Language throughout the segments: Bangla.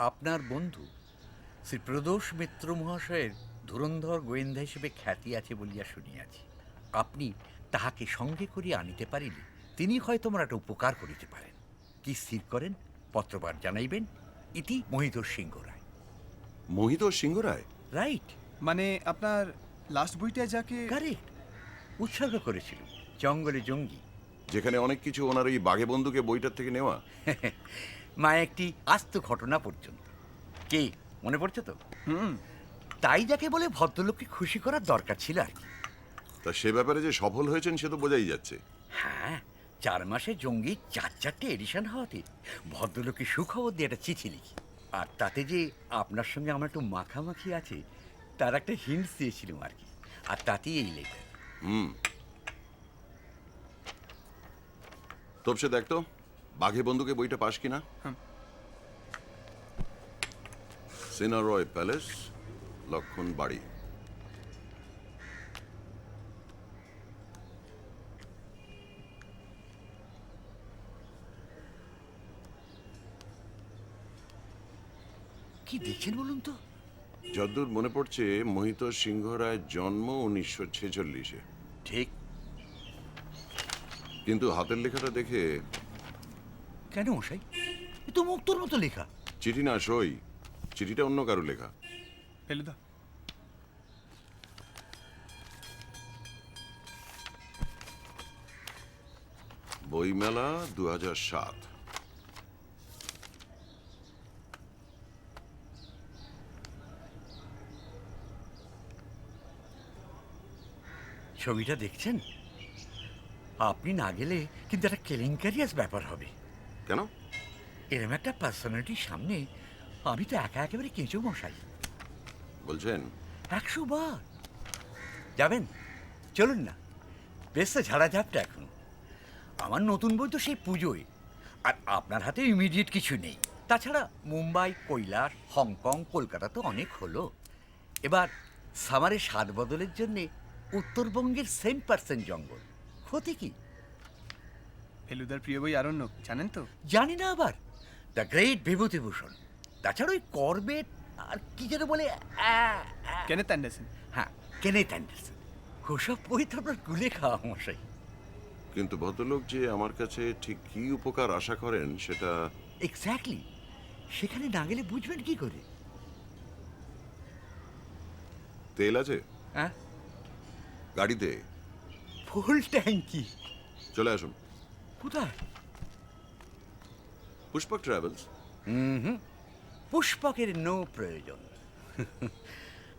আপনার বন্ধু শ্রী প্রদোষ মিত্র মহাশয়ের ধুরন্ধর গোয়েন্দা হিসেবে খ্যাতি আছে বলিয়া শুনিয়াছি। আপনি তাহাকে সঙ্গে করিয়া আনিতে পারিলে তিনি হয়তো আমার একটা উপকার করিতে পারেন। কি স্থির করেন পত্রপাঠ জানাইবেন। ইতি মহিধর সিংহ রায়। মোহিত সিংহ রায়? রাইট, মানে আপনার লাস্ট বইটা যাকে কারেক্ট। উৎসর্গ করেছিল জঙ্গলে জঙ্গি। যেখানে অনেক কিছু ওনার ওই বাঘে বন্ধুকে বইটার থেকে নেওয়া। মা একটি আস্ত ঘটনা পর্যন্ত। কে মনে পড়ছে তো? হুম তাই যাকে বলে ভদ্রলোককে খুশি করার দরকার ছিল আর কি। তা সে ব্যাপারে যে সফল হয়েছেন সে তো বোঝাই যাচ্ছে। হ্যাঁ, 4 মাসে জঙ্গি 4-4টে এডিশন হওয়াতে ভদ্রলোককে সুখবর দিয়ে একটা চিঠি লিখি। আর তাতে যে আপনার সঙ্গে আমার একটু মাখামাখি আছে তার একটা হিন্টস দিয়েছিলাম আর কি। আর তাতেই এই লেটার। হুম, তবসে দেখতো বাঘে বন্ধুকে বইটা পাস কিনা। হুম। সেনা রয় প্যালেস, লক্ষণ বাড়ি। কি দেখছেন বলুন তো? যদ্দূর মনে পড়ছে মোহিত সিংহ রায়ের জন্ম 1946-এ। ঠিক। কিন্তু হাতের লেখাটা দেখে কেন মশাই? এ তো মুক্তোর মতো লেখা। চিঠি না সই, চিঠিটা অন্য কারো লেখা। ফেলুদা বইমেলা 2007। ছবিটা দেখছেন? আপনি না গেলে কিন্তু একটা কেলেঙ্কারিয়াস ব্যাপার হবে। কেন? এরম একটা পার্সোনালিটির সামনে আমি তো একা একেবারে কেঁচো মশাই। বলছেন? 100 বার। যাবেন? চলুন না, বেশ তো ঝাড়া ঝাপটা এখন। আমার নতুন বই তো সেই পুজোয়। আর আপনার হাতে ইমিডিয়েট কিছু নেই। তাছাড়া মুম্বাই, কৈলাস, হংকং, কলকাতা তো অনেক হলো। এবার সামারে স্বাদ বদলের জন্যে উত্তরবঙ্গের 7% জঙ্গল। ক্ষতি কি? ফেলুদার প্রিয় বই আরণ্যক জানেন তো? জানি না আবার দ্য গ্রেট বিভূতিভূষণ। তাছাড়া ওই করবেট আর কি যেন বলে কেনেথ অ্যান্ডারসন। হ্যাঁ, কেনেথ অ্যান্ডারসন। ওসব বই তো আপনার গুলে খাওয়া মশাই। কিন্তু ভদ্রলোক যে আমার কাছে ঠিক কি উপকার আশা করেন সেটা। এক্স্যাক্টলি, সেখানে না গেলে বুঝবেন কি করে? তেল আছে হ্যাঁ, গাড়িতে? ফুল ট্যাঙ্কি। চলে আসুন। কোথায়? পুষ্পক ট্রাভেলস। হুম, পুষ্পকের নো প্রয়োজন।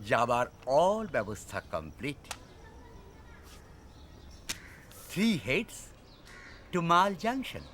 যাবার অল ব্যবস্থা কমপ্লিট। 3 হেডস টু মাল জাংশন।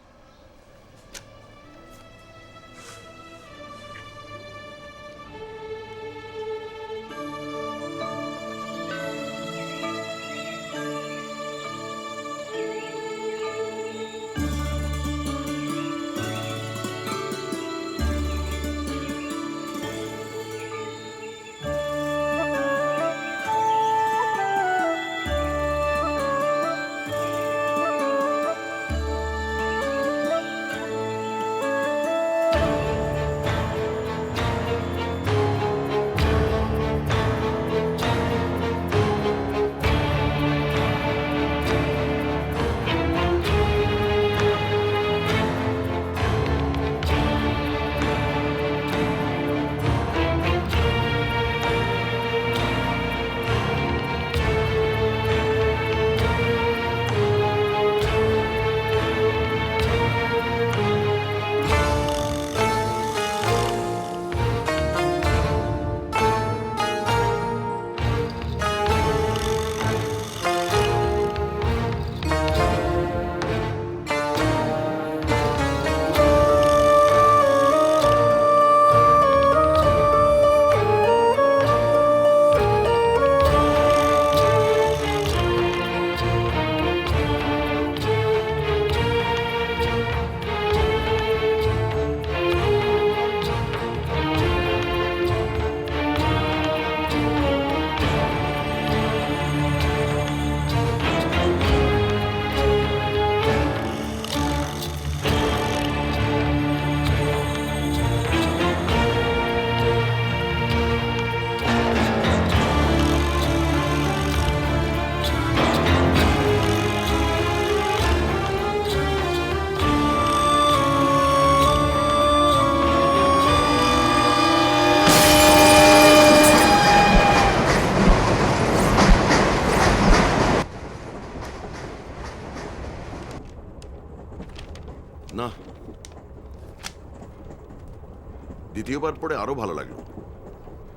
পেপার পড়ে আরো ভালো লাগলো।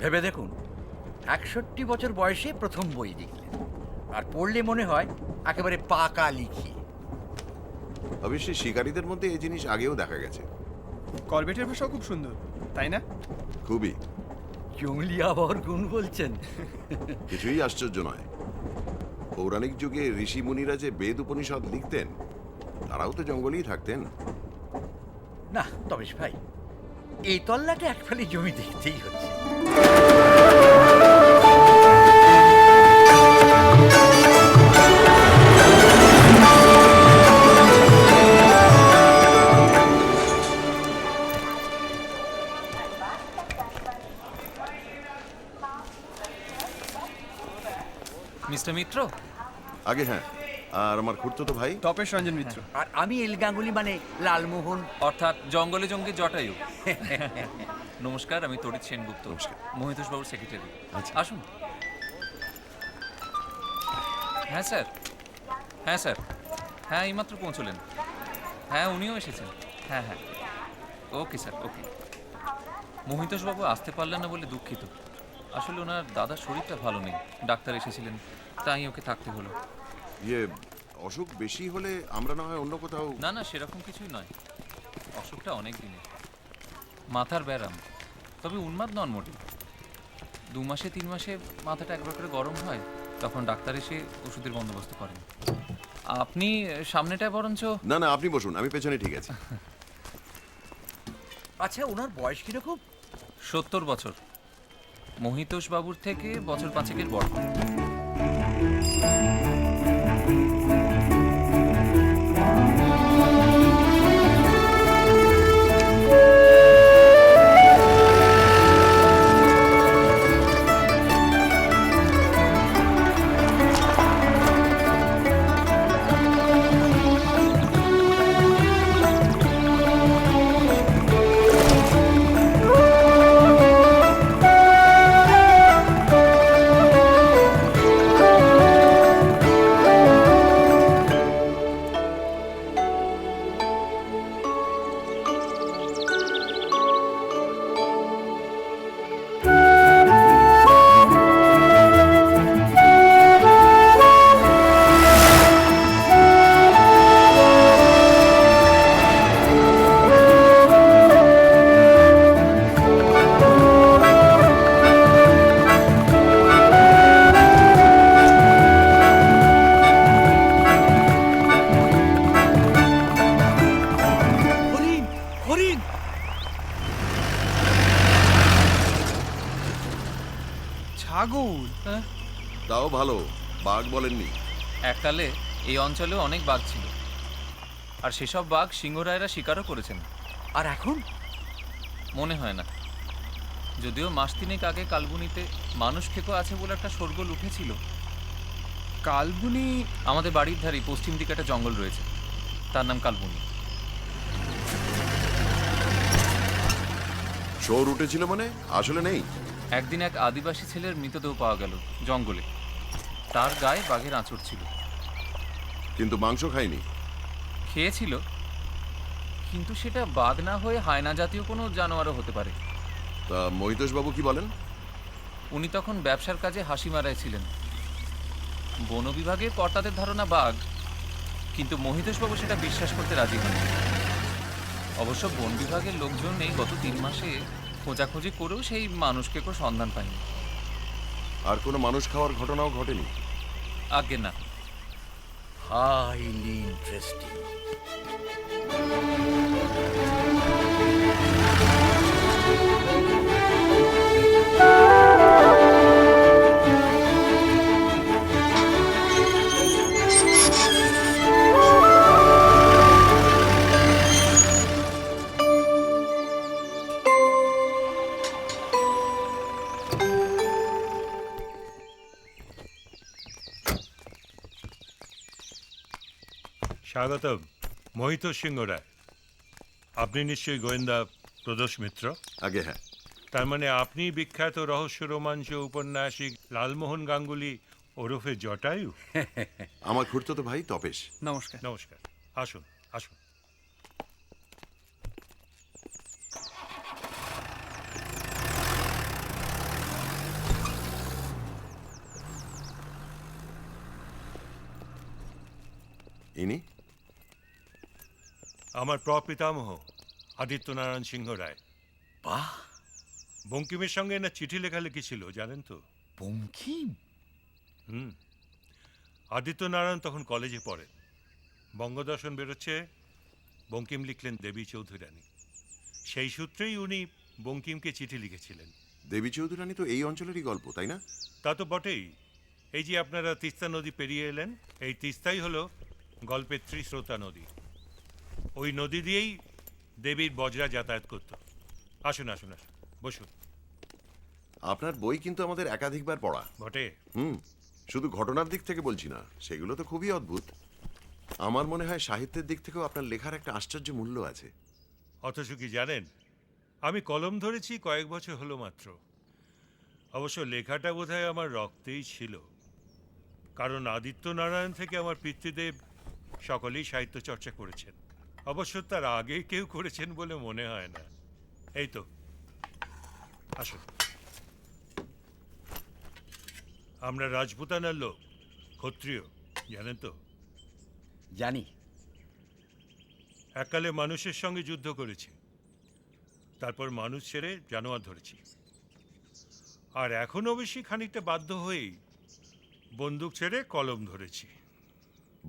ভেবে দেখুন, 61 বছর বয়সে প্রথম বই লিখলেন, আর পড়লে মনে হয় একেবারে পাকা লিখি। অবশ্যই শিকারীদের মধ্যে এই জিনিস আগেও দেখা গেছে। করবেটের ভাষাও খুব সুন্দর, তাই না? খুবই। জঙ্গলি আবহাওয়ার গুণ বলছেন? কিছুই আশ্চর্য নয়। পৌরাণিক যুগে ঋষি মুনিরা যে বেদ উপনিষদ লিখতেন, তারাও তো জঙ্গলেই থাকতেন। না তবেশ ভাই, এই তল্লাটে এক ফালি জমি দেখতেই হচ্ছে। মিস্টার মিত্র, আগে হ্যাঁ, আর আমার খুড়তুতো ভাই তপেশ রঞ্জন মিত্র। আর আমি এল গাঙ্গুলি, মানে লালমোহন। অর্থাৎ জঙ্গলে জঙ্গি জটায়ু। নমস্কার, আমি তড়িৎ সেনগুপ্ত, নমস্কার। মহিতোষ বাবুর সেক্রেটারি। আচ্ছা। আসুন। হ্যাঁ স্যার, হ্যাঁ স্যার, হ্যাঁ এইমাত্র পৌঁছলেন। হ্যাঁ উনিও এসেছেন। হ্যাঁ হ্যাঁ, ওকে স্যার, ওকে। মহিতোষ বাবু আসতে পারলেন না বলে দুঃখিত। আসলে ওনার দাদার শরীরটা ভালো নেই, ডাক্তার এসেছিলেন, তাই ওকে থাকতে হলো। ইয়ে, অসুখ বেশি হলে আমরা না হয় অন্য কোথাও। না না, সেরকম কিছুই নয়, অসুখটা অনেক দিনের, মাথার ব্যারাম, তবে উন্মাদ নন মোটেই। 2 মাসে 3 মাসে মাথাটা একবার করে গরম হয়, তখন ডাক্তার এসে ওষুধের বন্দোবস্ত করেন। আপনি সামনেটায় বরঞ্চ। না না, আপনি বসুন, আমি পেছনে ঠিক আছে। আচ্ছা, ওনার বয়স কিরকম? 70 বছর, মহিতোষ বাবুর থেকে বছর 5-এর বড়। হরিণ, হরিণ! ছাগল? হ্যাঁ, তাও ভালো, বাঘ বলেননি। এককালে এই অঞ্চলে অনেক বাঘ ছিল, আর সেসব বাঘ সিংহরায়রা শিকারও করেছেন। আর এখন? মনে হয় না, যদিও মাস 3 আগে কালবুনিতে মানুষ খেকো আছে বলে একটা শোরগোল উঠেছিল। কালবুনি? আমাদের বাড়ির ধারে পশ্চিম দিকে একটা জঙ্গল রয়েছে, তার নাম কালবুনি। শোর উঠেছিল মানে? আসলে নেই। একদিন এক আদিবাসী ছেলের মৃতদেহ পাওয়া গেল জঙ্গলে, তার গায়ে বাঘের আঁচড় ছিল। কিন্তু মাংস খাইনি। খেয়েছিল, কিন্তু সেটা বাঘ না হয়ে হায়না জাতীয় কোনো জানোয়ারও হতে পারে। তা মহিতোষ বাবু কি বলেন? উনি তখন ব্যবসার কাজে হাসিমারায় ছিলেন। বন বিভাগের কর্তাদের ধারণা বাঘ, কিন্তু মহিতোষবাবু সেটা বিশ্বাস করতে রাজি হন। অবশ্য বন বিভাগের লোকজন এই গত 3 মাসে খোঁজাখুঁজি করেও সেই মানুষকে কোনো সন্ধান পায়নি। আর কোনো মানুষ খাওয়ার ঘটনাও ঘটেনি? আজ্ঞে না। Highly interesting. স্বাগতম, মোহিত সিংহ রায়। আপনি নিশ্চয়ই গোয়েন্দা প্রদোষ মিত্র? আগে হ্যাঁ। তার মানে আপনি বিখ্যাত রহস্য রোমাঞ্চ উপন্যাসিক লালমোহন গাঙ্গুলি ওরফে জটায়ু? আমার খুড়তুতো ভাই তপেশ। নমস্কার। নমস্কার, আসুন আসুন। ইনি আমার প্রপিতামহ আদিত্যনারায়ণ সিংহ রায়। বাহ, বঙ্কিমের সঙ্গে না চিঠি লেখালেখি ছিল জানেন তো। বঙ্কিম। আদিত্যনারায়ণ তখন কলেজে পড়ে, বঙ্গদর্শন বেরোচ্ছে, বঙ্কিম লিখলেন দেবী চৌধুরানী। সেই সূত্রেই উনি বঙ্কিমকে চিঠি লিখেছিলেন। দেবী চৌধুরানী তো এই অঞ্চলেরই গল্প, তাই না? তা তো বটেই। এই যে আপনারা তিস্তা নদী পেরিয়ে এলেন, এই তিস্তাই হলো গল্পের ত্রিস্রোতা নদী। ওই নদী দিয়েই দেবীর বজরা যাতায়াত করত। আসুন আসুন আসুন, বসুন। আপনার বই কিন্তু আমাদের একাধিকবার পড়া। বটে। শুধু ঘটনার দিক থেকে বলছি না, সেগুলো তো খুবই অদ্ভুত। আমার মনে হয় সাহিত্যের দিক থেকেও আপনার লেখার একটা আশ্চর্য মূল্য আছে। অথচ কি জানেন, আমি কলম ধরেছি কয়েক বছর হলো মাত্র। অবশ্য লেখাটা বোধহয় আমার রক্তেই ছিল, কারণ আদিত্যনারায়ণ থেকে আমার পিতৃদেব সকলেই সাহিত্য চর্চা করেছেন। অবশ্য তার আগে কেউ করেছেন বলে মনে হয় না। এই তো, আসুন। আমরা রাজপুতানার লোক, ক্ষত্রিয়, জানেন তো। জানি। এককালে মানুষের সঙ্গে যুদ্ধ করেছি, তারপর মানুষ ছেড়ে জানোয়ার ধরেছি, আর এখন অবশ্যই খানিকটা বাধ্য হয়েই বন্দুক ছেড়ে কলম ধরেছি।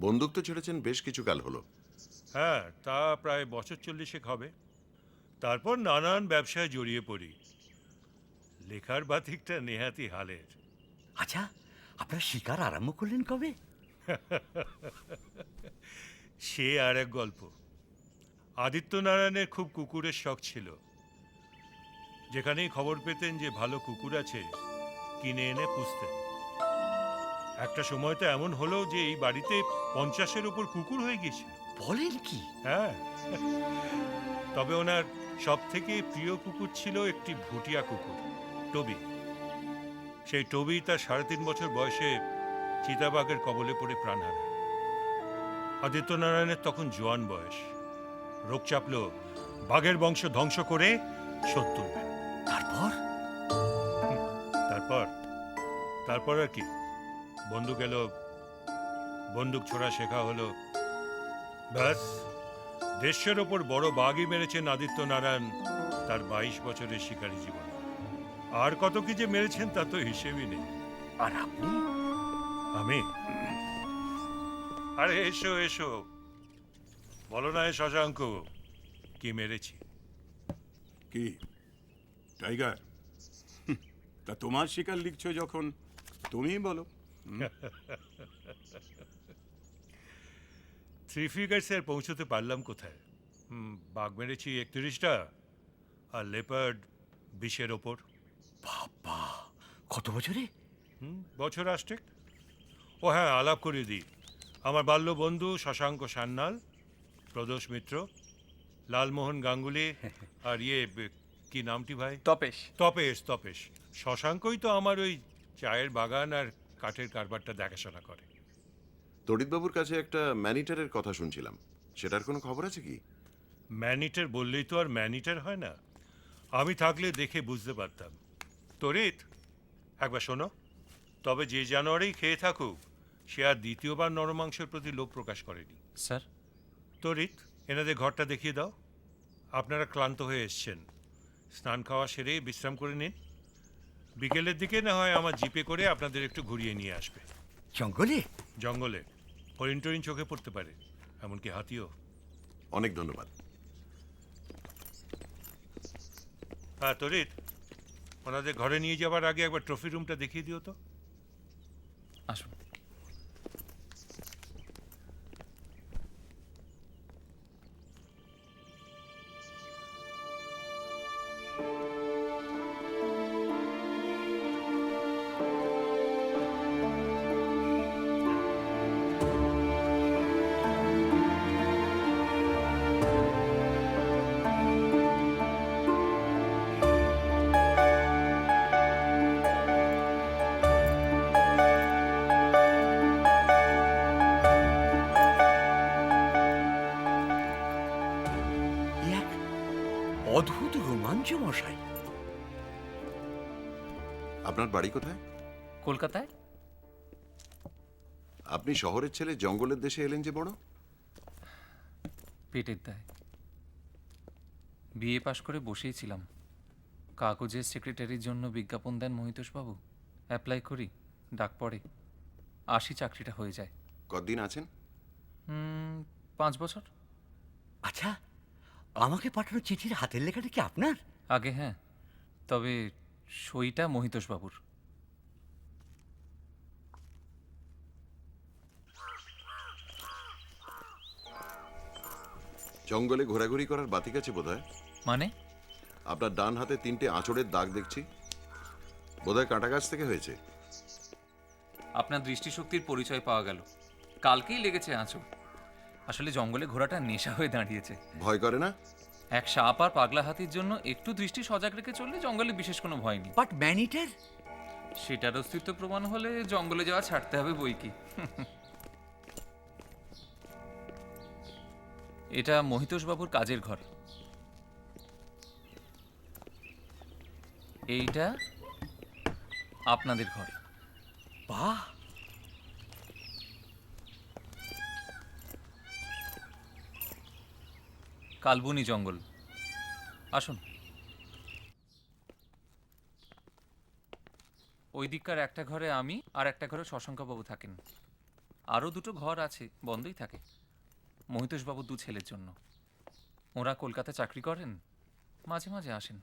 বন্দুক তো ছেড়েছেন বেশ কিছু কাল হলো। হ্যাঁ, তা প্রায় বছর 40 হবে। তারপর নানান ব্যবসায় জড়িয়ে পড়ি। লেখার বাতিকটা নেহাতি হালের। আচ্ছা, আপনার শিকার আরম্ভ করলেন কবে? সে আর এক গল্প। আদিত্যনারায়ণের খুব কুকুরের শখ ছিল। যেখানেই খবর পেতেন যে ভালো কুকুর আছে, কিনে এনে পুষতেন। একটা সময় তো এমন হলো যে এই বাড়িতে 50-এর উপর কুকুর হয়ে গিয়েছিল। বলেন কি? হ্যাঁ, তবে ওনার সব থেকে প্রিয় কুকুর ছিল একটি ভুটিয়া কুকুর, টবি। সেই টবি তার 3.5 বছর বয়সে চিতাবাঘের কবলে পড়ে প্রাণ হারায়। আদিত্যনারায়ণের তখন জোয়ান বয়স। রোগ চাপল, বাঘের বংশ ধ্বংস করে শোধ তুলবেন। তারপর? তারপর তারপর আর কি, বন্দুক এলো, বন্দুক ছোড়া শেখা হলো। ব্যাস, দেশের ওপর বড় বাঘই মেরেছেন আদিত্যনারায়ণ তার 22 বছরের শিকারী জীবন। আর কত কি যে মেরেছেন তা তো হিসেবই নেই। আর আপনি? আমি? আরে এসো এসো, বলো না এ শশাঙ্ক, কি মেরেছি। কি টাইগার? তা তোমার শিকার লিখছো যখন, তুমিই বলো। থ্রি ফিগার্সে পৌঁছতে পারলাম কোথায়? বাঘ মেরেছি 31টা, আর লেপার্ড 20-এর ওপর। বাবা, কত বছরে? বছর 8। ও হ্যাঁ, আলাপ করে দিই। আমার বাল্য বন্ধু শশাঙ্ক সান্যাল, প্রদোষ মিত্র, লালমোহন গাঙ্গুলি, আর কি নামটি ভাই? তপেশ। তপেশ। তপেশ শশাঙ্কই তো আমার ওই চায়ের বাগান আর কাঠের কারবারটা দেখাশোনা করে। তড়িৎবাবুর কাছে একটা ম্যানিটারের কথা শুনছিলাম, সেটার কোনো খবর আছে কি? ম্যানিটার বললেই তো আর ম্যানিটার হয় না। আমি থাকলে দেখে বুঝতে পারতাম। তড়িৎ, একবার শোনো। তবে যে জানোয়ারেই খেয়ে থাকুক, সে আর দ্বিতীয়বার নরমাংসের প্রতি লোভ প্রকাশ করেনি। স্যার, তড়িৎ, এনাদের ঘরটা দেখিয়ে দাও। আপনারা ক্লান্ত হয়ে এসছেন, স্নান খাওয়া সেরে বিশ্রাম করে নিন। বিকেলের দিকে না হয় আমার জিপে করে আপনাদের একটু ঘুরিয়ে নিয়ে আসবে। জঙ্গলে? জঙ্গলে হরিণ টরিণ চোখে পড়তে পারে, এমনকি হাতিও। অনেক ধন্যবাদ। হ্যাঁ তড়িৎ, ওনাদের ঘরে নিয়ে যাওয়ার আগে একবার ট্রফি রুমটা দেখিয়ে দিও তো। আসুন। এ এক অদ্ভুত রোমাঞ্চ, মশাই। আপনার বাড়ি কোথায়? কলকাতায়। আপনি শহরের ছেলে, জঙ্গলের দেশে এলেন যে বড়? পেটের দায়। বিএ পাশ করে বসেই ছিলাম। কাগজের সেক্রেটারির জন্য বিজ্ঞাপন দেন মহিতোষবাবু, অ্যাপ্লাই করি, ডাক পড়ে, আসি, চাকরিটা হয়ে যায়। কতদিন আছেন? 5 বছর। আচ্ছা, আমাকে পাঠানো চিঠির হাতের লেখাটা কি আপনার? আগে হ্যাঁ, তবে সইটা মহিতোষবাবুর। জঙ্গলে ঘোরাঘুরি করার বাতিক আছে বোধহয়। মানে? আপনার ডান হাতে 3টে আঁচড়ের দাগ দেখছি, বোধহয় কাঁটা গাছ থেকে হয়েছে। আপনার দৃষ্টিশক্তির পরিচয় পাওয়া গেল। কালকেই লেগেছে আঁচড়। আসলে জঙ্গলে ঘোরাটা নেশা হয়ে দাঁড়িয়েছে। ভয় করে না? এক সাপ আর পাগলা হাতির জন্য একটু দৃষ্টি সজাগ রেখে চললে জঙ্গলে বিশেষ কোনো ভয় নেই। বাট ম্যানিটার? সেটার অস্তিত্ব প্রমাণ হলে জঙ্গলে যাওয়া ছাড়তে হবে বই কি। এটা মহিতোষবাবুর কাজের ঘর। এইটা আপনাদের ঘর। বাহ, কালবনি জঙ্গল। আসুন। ওই দিককার একটা ঘরে আমি আর একটা ঘরে শশাঙ্কবাবু থাকেন। আরও 2টো ঘর আছে, বন্ধই থাকে, মহিতোষবাবুর 2 ছেলের জন্য। ওরা কলকাতা চাকরি করেন, মাঝে মাঝে আসেন।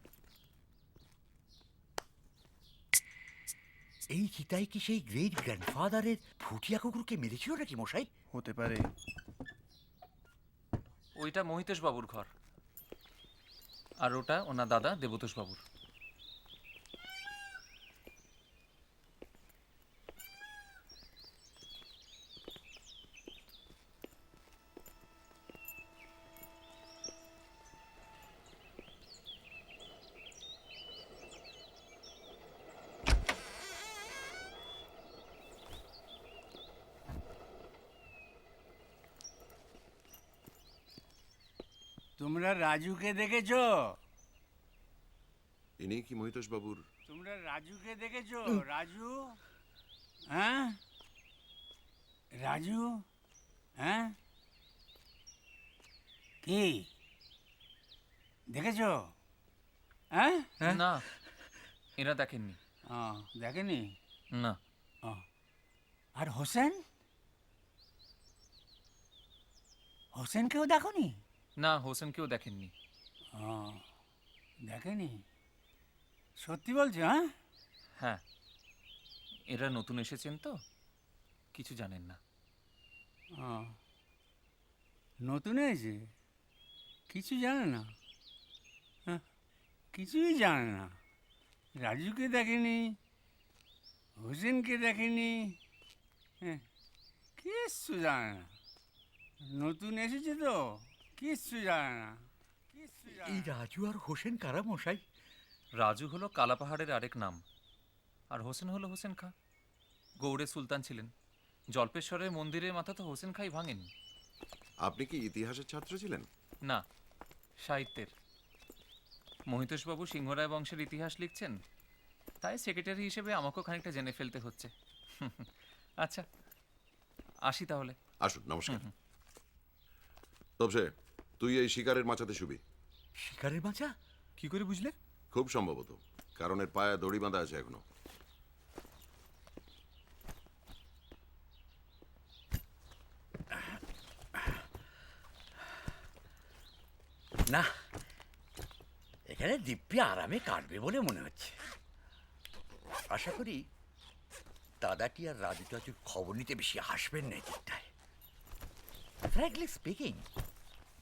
এই চিতাই কি সেই গ্রেট গ্র্যান্ডফাদারের ফুটিয়া কুকুরকে মেরেছিল নাকি মশাই? হতে পারে। ওইটা মহিতোষবাবুর ঘর, আর ওটা ওনার দাদা দেবতোষবাবুর। তোমরা রাজুকে দেখেছো? ইনি কি মহিতোষ বাবুর? তোমরা রাজুকে দেখেছো? রাজু, হ্যাঁ রাজু, হ্যাঁ কি দেখেছো? হ্যাঁ না, এরা দেখেননি। ও, দেখেনি? না। ও, আর হোসেন? হোসেনকেও দেখোনি? না, হোসেনকেও দেখেননি। ও, দেখেনি? সত্যি বলছো? হ্যাঁ হ্যাঁ, এরা নতুন এসেছেন তো কিছু জানেন না। ও, নতুন হয়েছে, কিছু জানে না? হ্যাঁ, কিছুই জানে না। রাজুকে দেখেনি, হোসেনকে দেখেনি, হ্যাঁ, কিচ্ছু জানে না। নতুন এসেছে তো কিচ্ছু জানে না, কিচ্ছু জানে এই না। রাজু আর হোসেন কারা মশাই? রাজু হলো কালাপাহাড়ের আরেক নাম, আর হোসেন হলো হোসেন খাঁ। গৌড়ের সুলতান ছিলেন। জল্পেশ্বরের মন্দিরের মাথা তো হোসেন খাই ভাঙেন। আপনি কি ইতিহাসের ছাত্র ছিলেন? না, সাহিত্যের। মহিতোষবাবু সিংহরায় বংশের ইতিহাস লিখছেন, তাই সেক্রেটারি হিসেবে আমাকেও খানিকটা জেনে ফেলতে হচ্ছে। আচ্ছা, আসি তাহলে। আসুন, নমস্কার। তবে তুই এই শিকারের মাচাতে শুবি। শিকারের বাঁচা? কি করে বুঝলে? খুব সম্ভবত, কারণ এর পায়ে দড়ি বাঁধা আছে এখনো। না, এখানে দিব্যি আরামে কাটবে বলে মনে হচ্ছে। আশা করি দাদাটি আর রাজু টাজুর খবর নিতে বেশি আসবেন না দিকটায়। ফ্র্যাঙ্কলি স্পিকিং,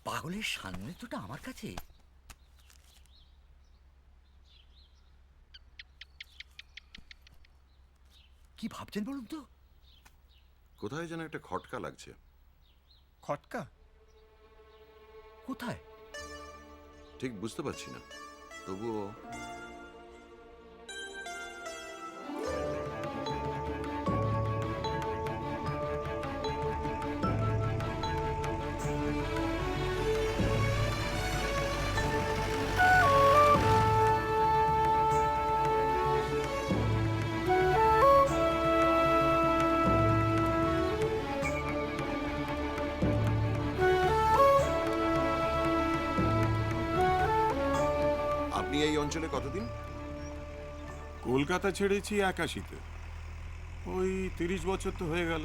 পাগলের সান্নিধ্যটা আমার কাছে কি ভাবছেন বলুন তো? কোথায় যেন একটা খটকা লাগছে। খটকা? কোথায়? ঠিক বুঝতে পারছি না, তবুও অঞ্চলে কতদিন? কলকাতা ছেড়েছি 81-তে। ওই 30 বছর তো হয়ে গেল।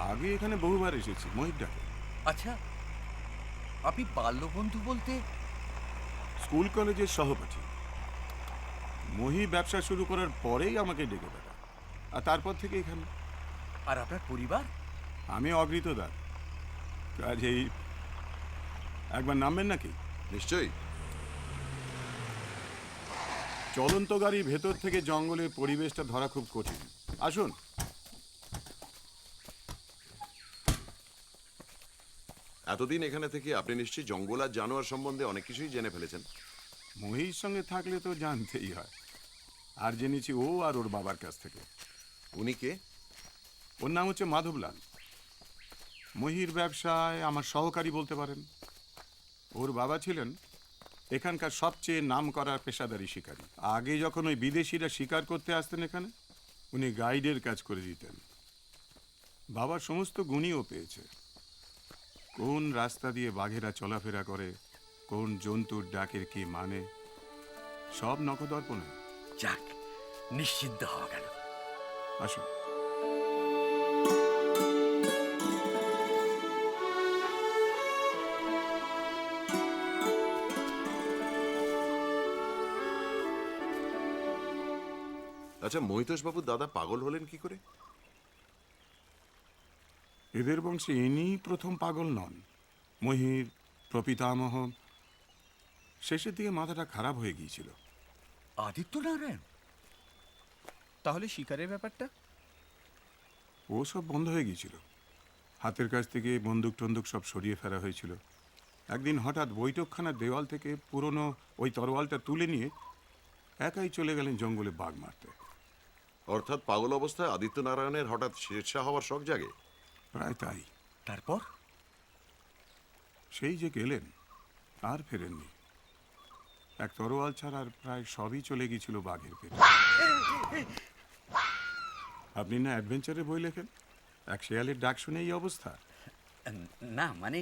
আগে এখানে বহুবার এসেছি মহির ডাকে। আচ্ছা, আপনি বাল্যবন্ধু বলতে? স্কুল কলেজের সহপাঠী। মহি ব্যবসা শুরু করার পরেই আমাকে ডেকে বেড়া, আর তারপর থেকে এখানে। আর আপনার পরিবার? আমি অগৃতদার, কাজেই একবার নামবেন নাকি? নিশ্চয়ই। চলন্ত গাড়ি ভেতর থেকে জঙ্গলের পরিবেশটা ধরা খুব কঠিন। আসুন। এতদিন এখানে থেকে আপনি নিশ্চয়ই জঙ্গল আর জানোয়ার সম্বন্ধে অনেক কিছুই জেনে ফেলেছেন। মহির সঙ্গে থাকলে তো জানতেই হয়। আর জেনেছি ও আর ওর বাবার কাছ থেকে। উনি কে? ওর নাম হচ্ছে মাধবলাল। মহির ব্যবসায় আমার সহকারী বলতে পারেন। ওর বাবা ছিলেন এখানকার সবচেয়ে নামকরা পেশাদারি শিকারী। আগে যখন ওই বিদেশিরা শিকার করতে আসতেন এখানে, উনি গাইডের কাজ করে দিতেন। বাবার সমস্ত গুণই ও পেয়েছে। কোন রাস্তা দিয়ে বাঘেরা চলাফেরা করে, কোন জন্তুর ডাকের কি মানে, সব নখদর্পণে। যাক, নিশ্চিন্ত হওয়া গেল। আসুন। আচ্ছা, মহিতোষবাবুর দাদা পাগল হলেন কি করে? এদের বংশে ইনিই প্রথম পাগল নন। মহির প্রপিতামহ শেষের দিকে মাথাটা খারাপ হয়ে গিয়েছিল। আদিত্য নারায়ণ? তাহলে শিকারের ব্যাপারটা? ও সব বন্ধ হয়ে গিয়েছিল। হাতের কাছ থেকে বন্দুক টন্দুক সব সরিয়ে ফেলা হয়েছিল। একদিন হঠাৎ বৈঠকখানার দেওয়াল থেকে পুরনো ওই তরোয়ালটা তুলে নিয়ে একাই চলে গেলেন জঙ্গলে বাঘ মারতে। অর্থাৎ পাগল অবস্থায় আদিত্য নারায়ণের হঠাৎ শেরশাহ হওয়ার শখ জাগে? প্রায় তাই। তারপর? সেই যে গেলেন আর ফেরেননি। এক তরোয়াল ছাড়া আর প্রায় সবই চলে গিয়েছিল বাঘের পেটে। আপনি না অ্যাডভেঞ্চারের বই লেখেন? এক শেয়ালের ডাক শুনে এই অবস্থা? না, মানে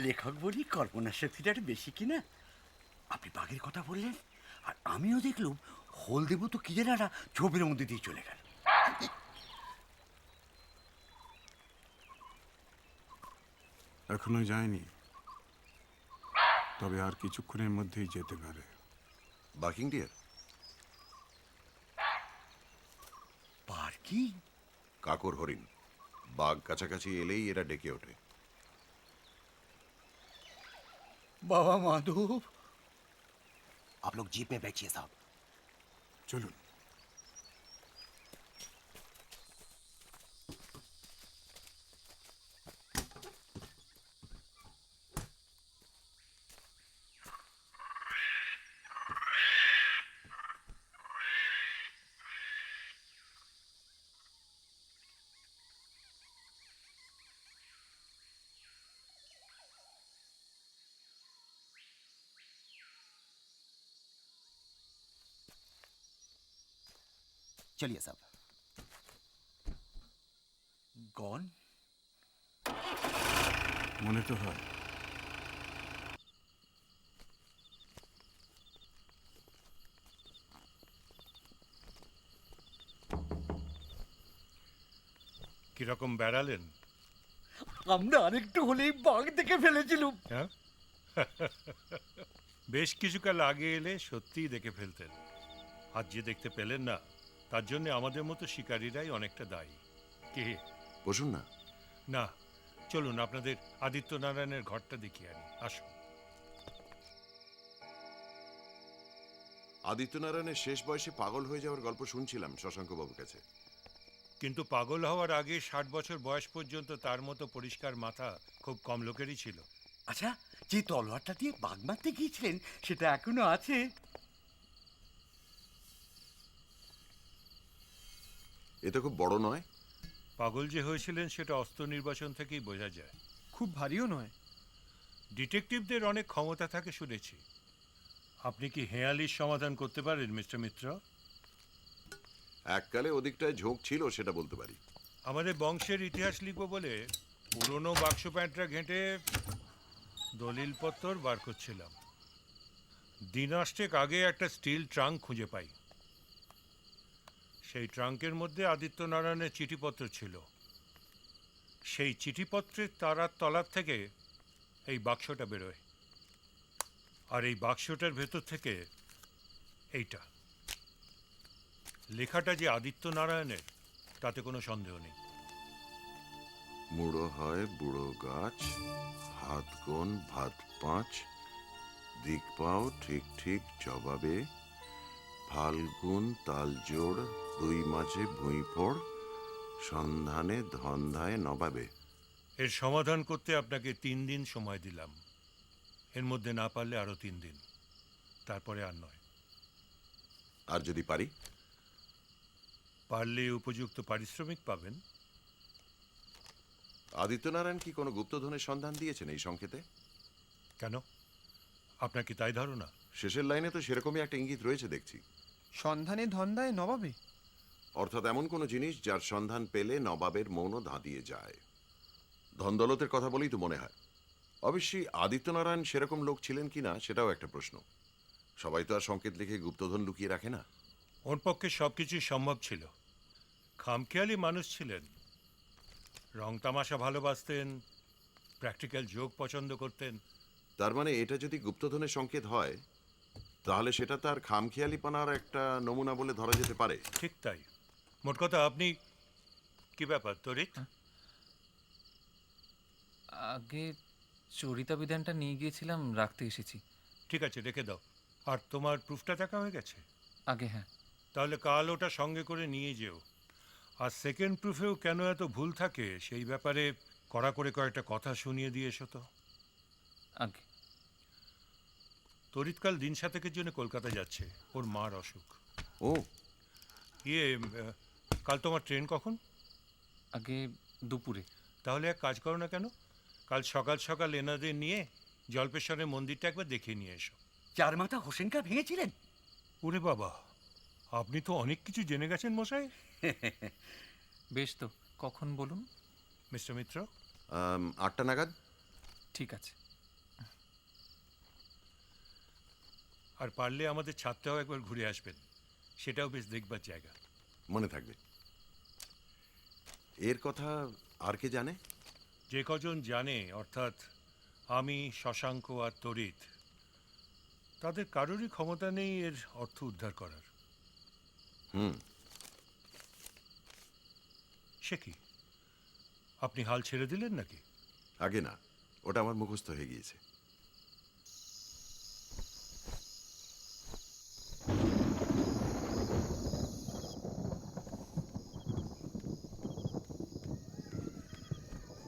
লেখক বলি কল্পনা শক্তিটা একটু বেশি কিনা। আপনি বাঘের কথা বললেন, আর আমিও দেখলুম হলদেব তো কি যেন একটা ছবির মধ্যে দিয়ে চলে গেল। এখনো যায়নি, তবে আর কিছুক্ষণের মধ্যেই যেতে পারে। Barking deer? পার্কিং? কাকর হরিণ। বাঘ কাছাকাছি এলেই এরা ডেকে ওঠে। বাবা মাধব! आप लोग जीप में बैठिए साहब। চলুন। चलिए साहब। গন? মনে তো হয়। কিরকম বেড়ালেন? আমরা আরেকটু হলেই বাঘ দেখে ফেলেছিলাম। হ্যাঁ, বেশ কিছুকাল আগে এলে সত্যিই দেখে ফেলতেন। আজ যে দেখতে পেলেন না, তার জন্য আমাদের মতো শিকারীরাই অনেকটা দায়ী। কে? বসুন না। না, চলুন আপনাদের আদিত্য নারায়ণের ঘরটা দেখিয়ে আনি। আসুন। আদিত্য নারায়ণের শেষ বয়সে পাগল হয়ে যাওয়ার গল্প শুনছিলাম শশাঙ্কবাবুর কাছে। কিন্তু পাগল হওয়ার আগে 60 বছর বয়স পর্যন্ত তার মতো পরিষ্কার মাথা খুব কম লোকেরই ছিল। আচ্ছা, যে তলোয়ারটা দিয়ে বাঘ মারতে গিয়েছিলেন সেটা এখনো আছে? এ তো খুব বড় নয়। পাগল যে হয়েছিলেন সেটা অস্ত্র নির্বাচন থেকেই বোঝা যায়। খুব ভারীও নয়। ডিটেকটিভদের অনেক ক্ষমতা থাকে শুনেছি। আপনি কি হেঁয়ালির সমাধান করতে পারেন মিস্টার মিত্র? এককালে ওদিকটায় ঝোঁক ছিল, সেটা বলতে পারি। আমাদের বংশের ইতিহাস লিখব বলে পুরনো বাক্স প্যান্টরা ঘেঁটে দলিলপত্র বার করছিলাম। দিনাষ্টেক আগে একটা স্টিল ট্রাঙ্ক খুঁজে পাই। সেই ট্রাঙ্কের মধ্যে আদিত্য নারায়ণের চিঠিপত্র ছিল। সেই চিঠিপত্রের তারার তলার থেকে এই বাক্সটা বেরোয়, আর এই বাক্সটার ভেতর থেকে এইটা লেখাটা যে আদিত্য নারায়ণের তাতে কোনো সন্দেহ নেই। মুড়ো হয় বুড়ো গাছ, হাত গোন ভাত পাঁচ, দিক পাও ঠিক ঠিক জবাবে, ফাল্গুন তাল জোড়, দুই মাঝে ভুঁই ফোড়, সন্ধানে ধন্ধায় নবাবে। এর সমাধান করতে আপনাকে 3 দিন সময় দিলাম। এর মধ্যে না পারলে আরো 3 দিন, তারপরে আর নয়। আর যদি পারি? পারলে উপযুক্ত পারিশ্রমিক পাবেন। আদিত্যনারায়ণ কি কোনো গুপ্তধনের সন্ধান দিয়েছেন এই সংকেতে? কেন, আপনার কি তাই ধারণা? শেষের লাইনে তো সেরকমই একটা ইঙ্গিত রয়েছে দেখছি। সন্ধানে ধন্দায় নবাবে। অর্থাৎ এমন কোনো জিনিস যার সন্ধান পেলে নবাবের মৌনও ধাঁধিয়ে যায়। ধনদৌলতের কথা বলেই তো মনে হয়। অবশ্যই আদিত্যনারায়ণ সেরকম লোক ছিলেন কিনা সেটাও একটা প্রশ্ন। সবাই তো আর সংকেত লিখে গুপ্তধন লুকিয়ে রাখে না। ওর পক্ষে সবকিছুই সম্ভব ছিল। খামখেয়ালি মানুষ ছিলেন, রং তামাশা ভালোবাসতেন, প্র্যাকটিক্যাল জোক পছন্দ করতেন। তার মানে এটা যদি গুপ্তধনের সংকেত হয় তাহলে সেটা তার খামখেয়ালিপনার একটা নমুনা বলে ধরা যেতে পারে। ঠিক তাই। মোট কথা, আপনি কি ব্যাপার তরিত? আগে চরিতা বিধানটা নিয়ে গিয়েছিলাম, রাখতে এসেছি। ঠিক আছে, রেখে দাও। আর তোমার প্রুফটা দেখা হয়ে গেছে? আগে হ্যাঁ। তাহলে কাল ওটা সঙ্গে করে নিয়ে যেও। আর সেকেন্ড প্রুফেও কেন এত ভুল থাকে সেই ব্যাপারে কড়া করে কয়েকটা কথা শুনিয়ে দিয়ে এসো তো। আগে তরিতকাল দিন সাতেকের জন্য কলকাতা যাচ্ছে, ওর মার অসুখ। ও কাল তোমার ট্রেন কখন? আগে দুপুরে। তাহলে এক কাজ করো না কেন, কাল সকাল সকাল এনাদের নিয়ে জল্পেশ্বরের মন্দিরটা একবার দেখিয়ে নিয়ে এসো। চার মাথা হোসেনকা ভেঙেছিলেন? ওরে বাবা, আপনি তো অনেক কিছু জেনে গেছেন মশাই। বেশ, তো কখন বলুন? মিস্টার মিত্র, 8টা নাগাদ। ঠিক আছে। আর পারলে আমাদের ছাদটাও একবার ঘুরে আসবেন, সেটাও বেশ দেখবার জায়গা। মনে থাকবে। এর কথা আর কে জানে? যে কজন জানে, অর্থাৎ আমি, শশাঙ্ক আর তরিত, তাদের কারোরই ক্ষমতা নেই এর অর্থ উদ্ধার করার। হুম। সে কি, আপনি হাল ছেড়ে দিলেন নাকি? আগে না, ওটা আমার মুখস্থ হয়ে গিয়েছে।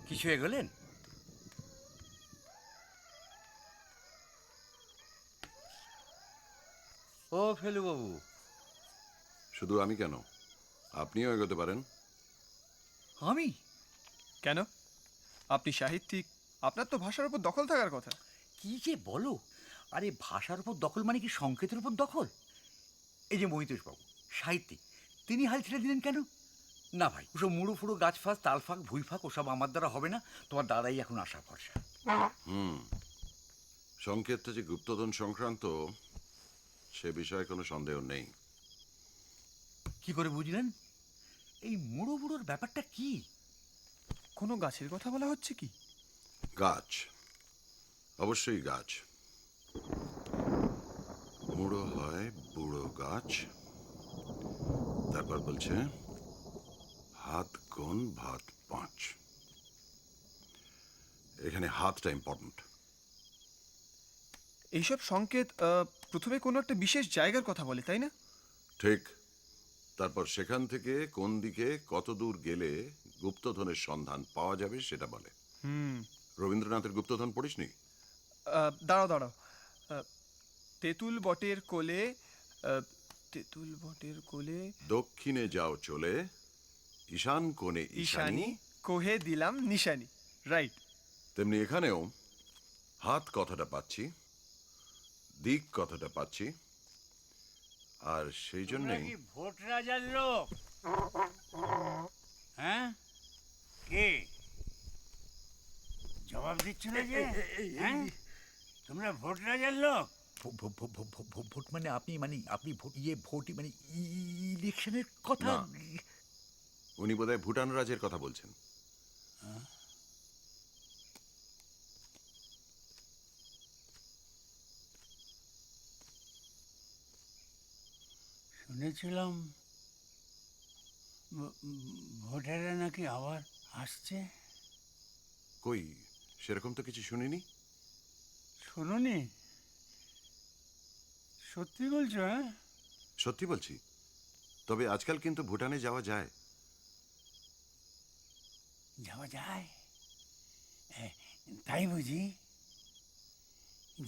কিছু এগোলেন? ও ফেলুবাবু। শুধু আমি কেন, আপনিও এগোতে পারেন। আমি? কেন? আপনি সাহিত্যিক, আপনার তো ভাষার উপর দখল থাকার কথা। কি যে বলো! আরে ভাষার উপর দখল মানে কি সংকেতের উপর দখল? এই যে মহিতোষবাবু সাহিত্যিক, তিনি হাল ছেড়ে দিলেন কেন? না ভাই, ওসব মুড়ো ফুড়ো গাছ ফাঁস, তাল ফাঁক, ভুই ফাঁক ওসব আমার দ্বারা হবে না। তোমার দাদাই এখন আশা ভরসা। হুম। সংকেতটা যে গুপ্তধন সংক্রান্ত সে বিষয়ে কোনো সন্দেহ নেই। কি করে বুঝলেন? এই মুড়ো বুড়োর ব্যাপারটা কি? কোনো গাছের কথা বলা হচ্ছে কি? গাছ, অবশ্যই গাছ। মুড়ো হয় বুড়ো গাছ, তারপর বলছে হাত কোন ভাত পাঁচ। এখানে হাতটা ইম্পর্টেন্ট। এইসব সংকেত প্রথমে কোনো একটা বিশেষ জায়গার কথা বলে, তাই না? ঠিক। তারপর সেখান থেকে কোন দিকে কত দূর গেলে গুপ্তধনের সন্ধান পাওয়া যাবে সেটা বলে। রবীন্দ্রনাথের গুপ্তধন পড়িসনি? দাঁড়াও দাঁড়াও। তেঁতুল বটের কোলে, তেঁতুল বটের কোলে দক্ষিণে যাও চলে, ঈশান কোণে ঈশানী, ঈশানী কোহে দিলাম নিশানি। রাইট। তেমনি এখানেও হাত কথাটা পাচ্ছি, দিক কথাটা পাচ্ছি, আর সেই জন্যই ভোট রাজার লোক। হ্যাঁ, কে জবাব দিচ্ছ না যে? হ্যাঁ, তোমরা ভোট রাজার লোক? ভোট মানে আপনি ভোট মানে ইলেকশনের কথা? না। উনি বোধহয় ভুটান রাজের কথা বলছেন। শুনেছিলাম ভোটাররা নাকি আবার আসছে। কই, সেরকম তো কিছু শুনিনি। শুনুনি? সত্যি বলছো? হ্যাঁ, সত্যি বলছি। তবে আজকাল কিন্তু ভুটানে যাওয়া যায়। যাওয়া যায়? তাই বুঝি?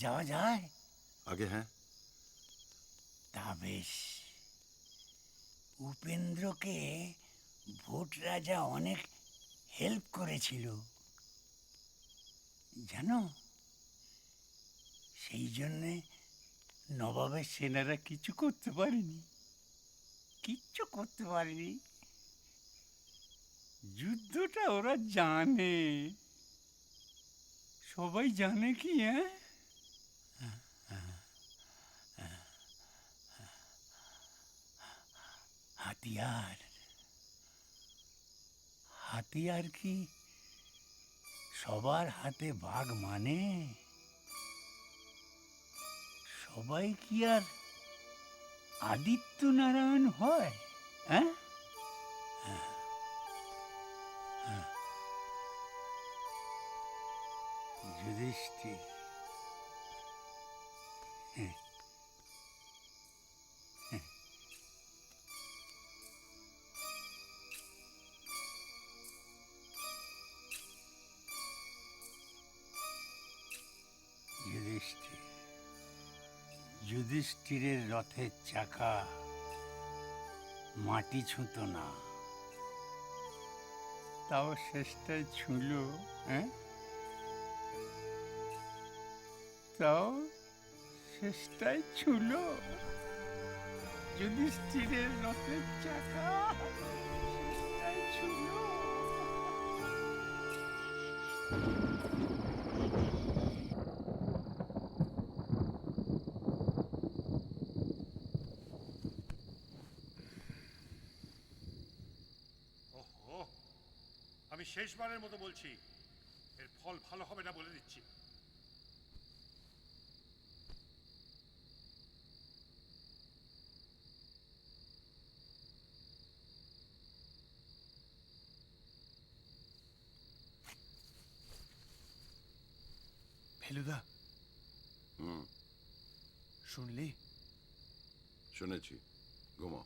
যাওয়া যায়? আগে হ্যাঁ। তা বেশ। উপেন্দ্রকে ভোট রাজা অনেক হেল্প করেছিল জানো। সেই জন্যে নবাবের সেনারা কিছু করতে পারেনি, কিচ্ছু করতে পারেনি। যুদ্ধটা ওরা জানে, সবাই জানে কি? হ্যাঁ, হাতিয়ার, হাতিয়ার কি সবার হাতে বাঘ মানে? সবাই কি আর আদিত্য নারায়ণ হয়? হ্যাঁ, যুধিষ্ঠির, যুধিষ্ঠির, যুধিষ্ঠিরের রথের চাকা মাটি ছুঁত না, তাও শেষটায় ছুঁল। হ্যাঁ, তাও শেষটায় ছুঁল। যুধিষ্ঠিরের রথের চাকা শেষটায় ছুঁল। ওহো, আমি শেষবারের মতো বলছি, এর ফল ভালো হবে না বলে দিচ্ছি। ফেলুদা, হুম, শুনলি? শুনেছি। ঘুমাও।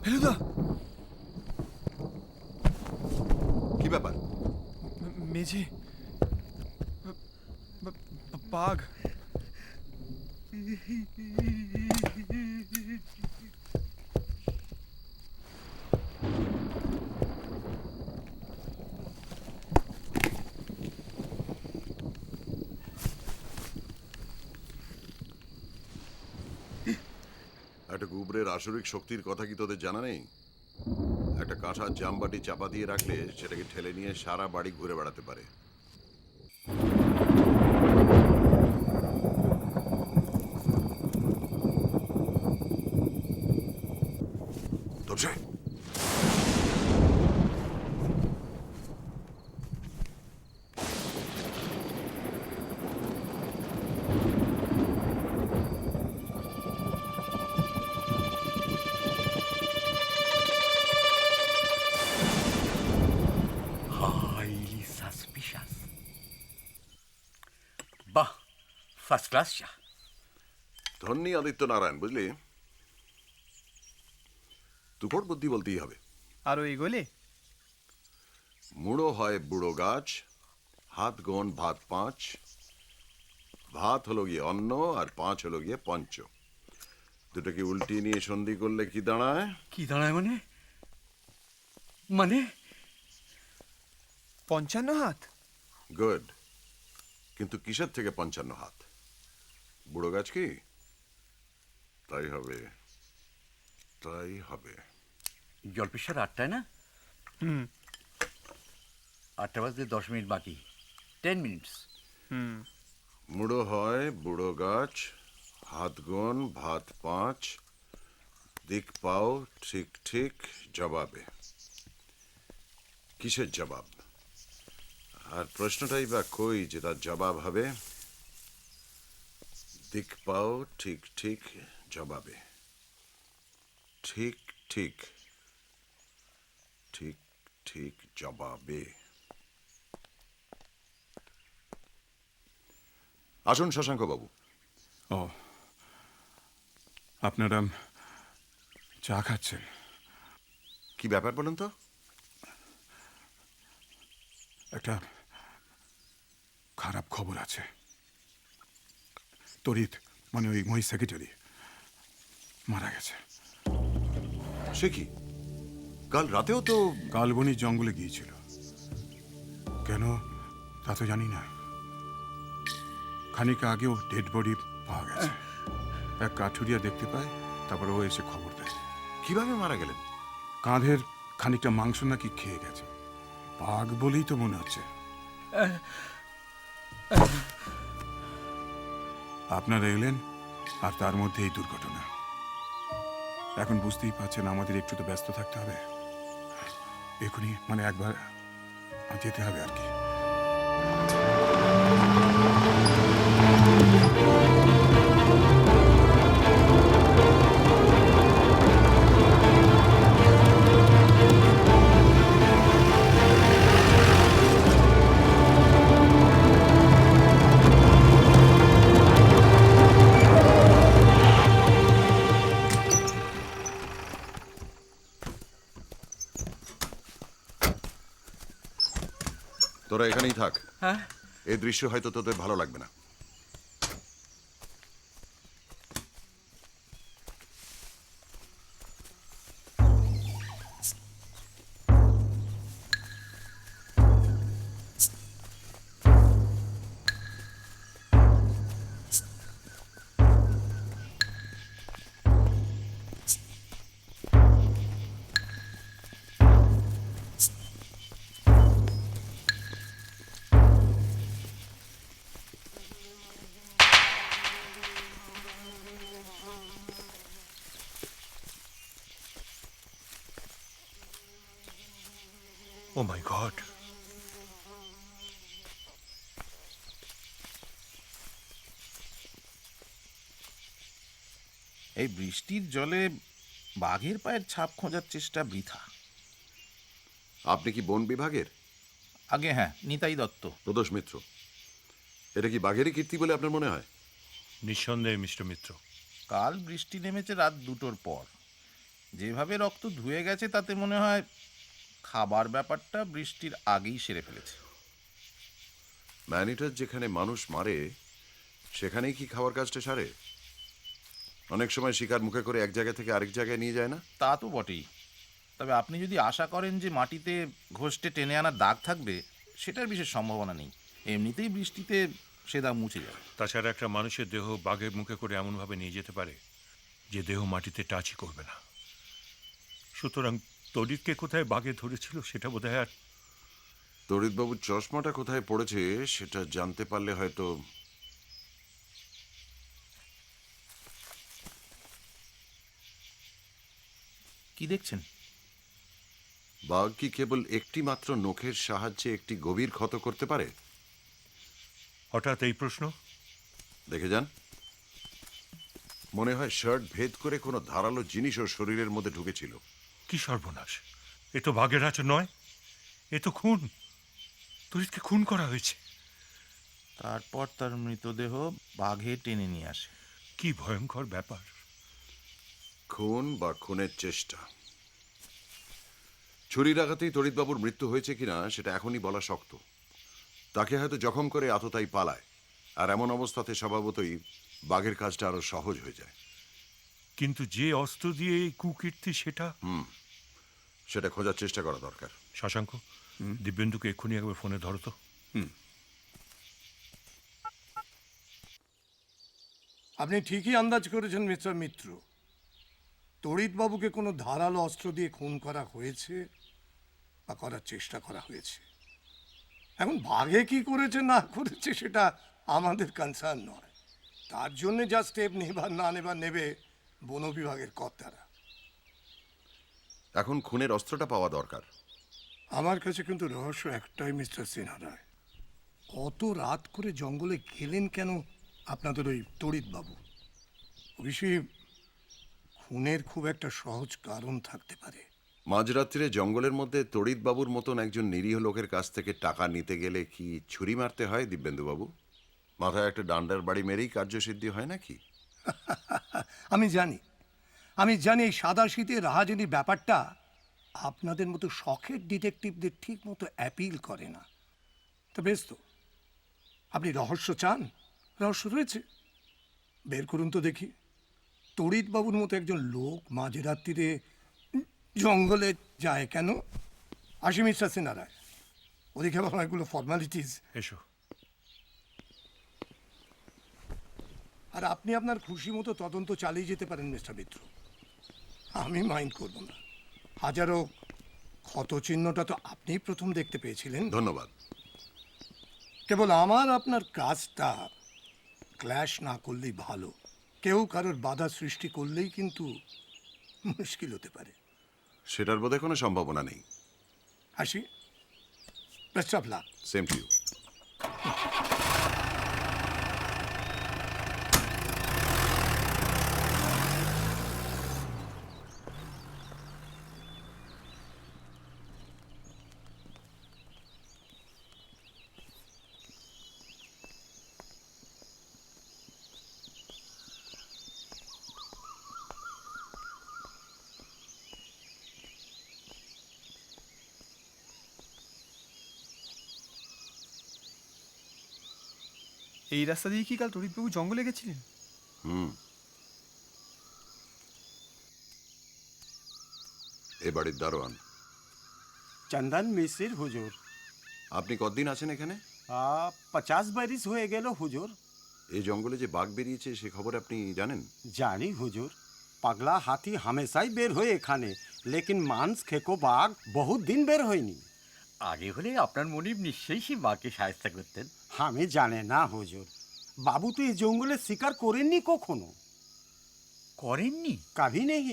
ফেলুদা, কি ব্যাপার? মেঝে বাঘ। একটা গুবরের আসরিক শক্তির কথা কি তোদের জানা নেই? একটা কাঁঠার জামবাটি চাপা দিয়ে রাখলে সেটাকে ঠেলে নিয়ে সারা বাড়ি ঘুরে বেড়াতে পারে। তোপসে হাইলি সাসপিশাস। বাহ, ফার্স্ট ক্লাস চা। ধন্যী আদিত্য নারায়ণ, বুঝলি? তুকড় বুদ্ধি বলতেই হবে। আরো এগোলে মুড়ো হয় বুড়ো গাছ, হাত গোন ভাত পাঁচ। ভাত হলো গিয়ে অন্ন আর পাঁচ হলো গিয়ে পঞ্চ। দুটোকে উল্টিয়ে নিয়ে সন্ধি করলে কি দাঁড়ায়? কি দাঁড়ায় মানে? মানে 55 হাত। গুড। কিন্তু কিসের থেকে 55 হাত? বুড়ো গাছ কি? তাই হবে, তাই হবে। জলপেশার 8টায় না? 8টা বাজতে 10 মিনিট বাকি। 10 মিনিটস। মুড়ো হয় বুড়ো গাছ, হাত গোন ভাত পাঁচ। দিক পাও ঠিক ঠিক জবাবে। কিসের জবাব? আর প্রশ্নটাই বা কই যে তার জবাব হবে? দিক পাও ঠিক ঠিক জবাবে। ঠিক ঠিক ঠিক ঠিক জবাবে। আসুন শশাঙ্ক বাবু। ও, আপনারা চা খাচ্ছেন? কি ব্যাপার বলুন তো? একটা খারাপ খবর আছে। তরিত মানে ওই মহিষ সেক্রেটারি মারা গেছে। সে কি? কাল রাতেও তো। কালবনি জঙ্গলে গিয়েছিল, কেন তা তো জানি না। খানিক আগেও ডেড বডি পাওয়া গেছে। এক কাঠুরিয়া দেখতে পায়, তারপর ও এসে খবর দেয়। কিভাবে মারা গেলেন? কাঁধের খানিকটা মাংস নাকি খেয়ে গেছে। বাঘ বলেই তো মনে হচ্ছে। আপনারা এলেন আর তার মধ্যে এই দুর্ঘটনা। এখন বুঝতেই পারছেন আমাদের একটু তো ব্যস্ত থাকতে হবে। এখনই মানে একবার যেতে হবে আর কি। তোরা এখানেই থাক। হ্যাঁ, এই দৃশ্য হয়তো তোদের ভালো লাগবে না। ও মাই গড! এই বৃষ্টির জলে বাঘের পায়ের ছাপ খোঁজার চেষ্টা বৃথা। আপনি কি বন বিভাগের? আগে হ্যাঁ, নিতাই দত্ত। প্রদোষ মিত্র। এটা কি বাঘেরই কীর্তি বলে আপনার মনে হয়? নিঃসন্দেহে মিস্টার মিত্র। কাল বৃষ্টি নেমেছে রাত 2টোর পর। যেভাবে রক্ত ধুয়ে গেছে তাতে মনে হয় খাবার ব্যাপারটা বৃষ্টির আগেই সেরে ফেলেছে। ম্যানিটার যেখানে মানুষ মারে সেখানেই কি খাওয়ার কাজটা সারে? অনেক সময় শিকার মুখে করে এক জায়গা থেকে আরেক জায়গায় নিয়ে যায় না? তা তো বটেই, তবে আপনি যদি আশা করেন যে মাটিতে ঘষটে টেনে আনার দাগ থাকবে, সেটার বিশেষ সম্ভাবনা নেই। এমনিতেই বৃষ্টিতে সে দাগ মুছে যাবে। তাছাড়া একটা মানুষের দেহ বাঘের মুখে করে এমনভাবে নিয়ে যেতে পারে যে দেহ মাটিতে টাচই করবে না। সুতরাং তড়িৎকে কোথায় বাঘে ধরেছিল সেটা বোধহয় আর তড়িৎবাবুর চশমাটা কোথায় পড়েছে সেটা জানতে পারলে হয়তো। কি দেখছেন? বাঘ কি কেবল একটি মাত্র নখের সাহায্যে একটি গভীর ক্ষত করতে পারে? হঠাৎ এই প্রশ্ন? দেখে যান। মনে হয় শার্ট ভেদ করে কোনো ধারালো জিনিস ওর শরীরের মধ্যে ঢুকেছিল। কি সর্বনাশ! এ তো বাঘের আচর নয়, এ তো খুন। তড়িৎকে খুন করা হয়েছে। তারপর তার মৃতদেহ বাঘে টেনে নিয়ে আসে। কি ভয়ঙ্কর ব্যাপার! খুন বা খুনের চেষ্টা। ছুরির আঘাতেই তড়িৎবাবুর মৃত্যু হয়েছে কিনা সেটা এখনই বলা শক্ত। তাকে হয়তো জখম করে আততায়ী পালায়, আর এমন অবস্থাতে স্বভাবতই বাঘের কাজটা আরো সহজ হয়ে যায়। কিন্তু যে অস্ত্র দিয়ে এই কুকীর্তি সেটা খোঁজার চেষ্টা করা দরকার। শশাঙ্ক, দিব্যেন্দুকে এক্ষুনি একবার ফোনে ধরো তো। আপনি ঠিকই আন্দাজ করেছেন মিস্টার মিত্র। তড়িৎবাবুকে কোনো ধারালো অস্ত্র দিয়ে খুন করা হয়েছে বা করার চেষ্টা করা হয়েছে। এখন বাঘে কি করেছে না করেছে সেটা আমাদের কনসার্ন নয়। তার জন্য যা স্টেপ নেবার না নেবার নেবে বন বিভাগের কর্তারা। এখন খুনের অস্ত্রটা পাওয়া দরকার। আমার কাছে কিন্তু রহস্য একটাই মিস্টার সিনহা রায়, অত রাত করে জঙ্গলে গেলেন কেন আপনাদের ওই তড়িৎবাবু? অবশ্যই খুনের খুব একটা সহজ কারণ থাকতে পারে। মাঝরাত্রিরে জঙ্গলের মধ্যে তড়িৎবাবুর মতন একজন নিরীহ লোকের কাছ থেকে টাকা নিতে গেলে কি ছুরি মারতে হয় দিব্যেন্দুবাবু? মাথায় একটা ডান্ডার বাড়ি মেরেই কার্যসিদ্ধি হয় নাকি? আমি জানি এই সাদা শীতে রাহাজানির ব্যাপারটা আপনাদের মতো শখের ডিটেকটিভদের ঠিক মতো অ্যাপিল করে না। তো বেশ, তো আপনি রহস্য চান, রহস্য রয়েছে, বের করুন তো দেখি। তড়িৎবাবুর মতো একজন লোক মাঝরাত্রিরে জঙ্গলে যায় কেন? আসি মিস্টার সিনহা রায়, ওদিকে আবার অনেকগুলো ফর্মালিটিস। এসো। আর আপনি আপনার খুশি মতো তদন্ত চালিয়ে যেতে পারেন মিস্টার মিত্র, আমি মাইন্ড করব না। হাজারো ক্ষত চিহ্নটা তো আপনিই প্রথম দেখতে পেয়েছিলেন। ধন্যবাদ। কেবল আমার আপনার কাজটা ক্ল্যাশ না করলেই ভালো। কেউ কারোর বাধা সৃষ্টি করলেই কিন্তু মুশকিল হতে পারে। সেটার বোধহয় কোনো সম্ভাবনা নেই। আসি, best of luck. Same to you. এই রাস্তা দিয়ে কি কাল তড়িৎবাবু জঙ্গলে গেছিলেন? এ বাড়ির দারোয়ান। চন্দন মিশ্র হুজুর। আপনি কতদিন আছেন এখানে? 50 বরিস হয়ে গেল হুজুর। এই জঙ্গলে যে বাঘ বেরিয়েছে সে খবর আপনি জানেন? জানি হুজুর, পাগলা হাতি হামেশাই বের হয় এখানে, লেকিন মাংস খেকো বাঘ বহুত দিন বের হয়নি। আগে হলে আপনার মনিব নিশ্চয়ই সেই বাঘকে সাহায্য করতেন। আমি জানে না হুজুর, বাবু তো এই জঙ্গলে শিকার করেননি কখনো। করেননি? কাভি নেই।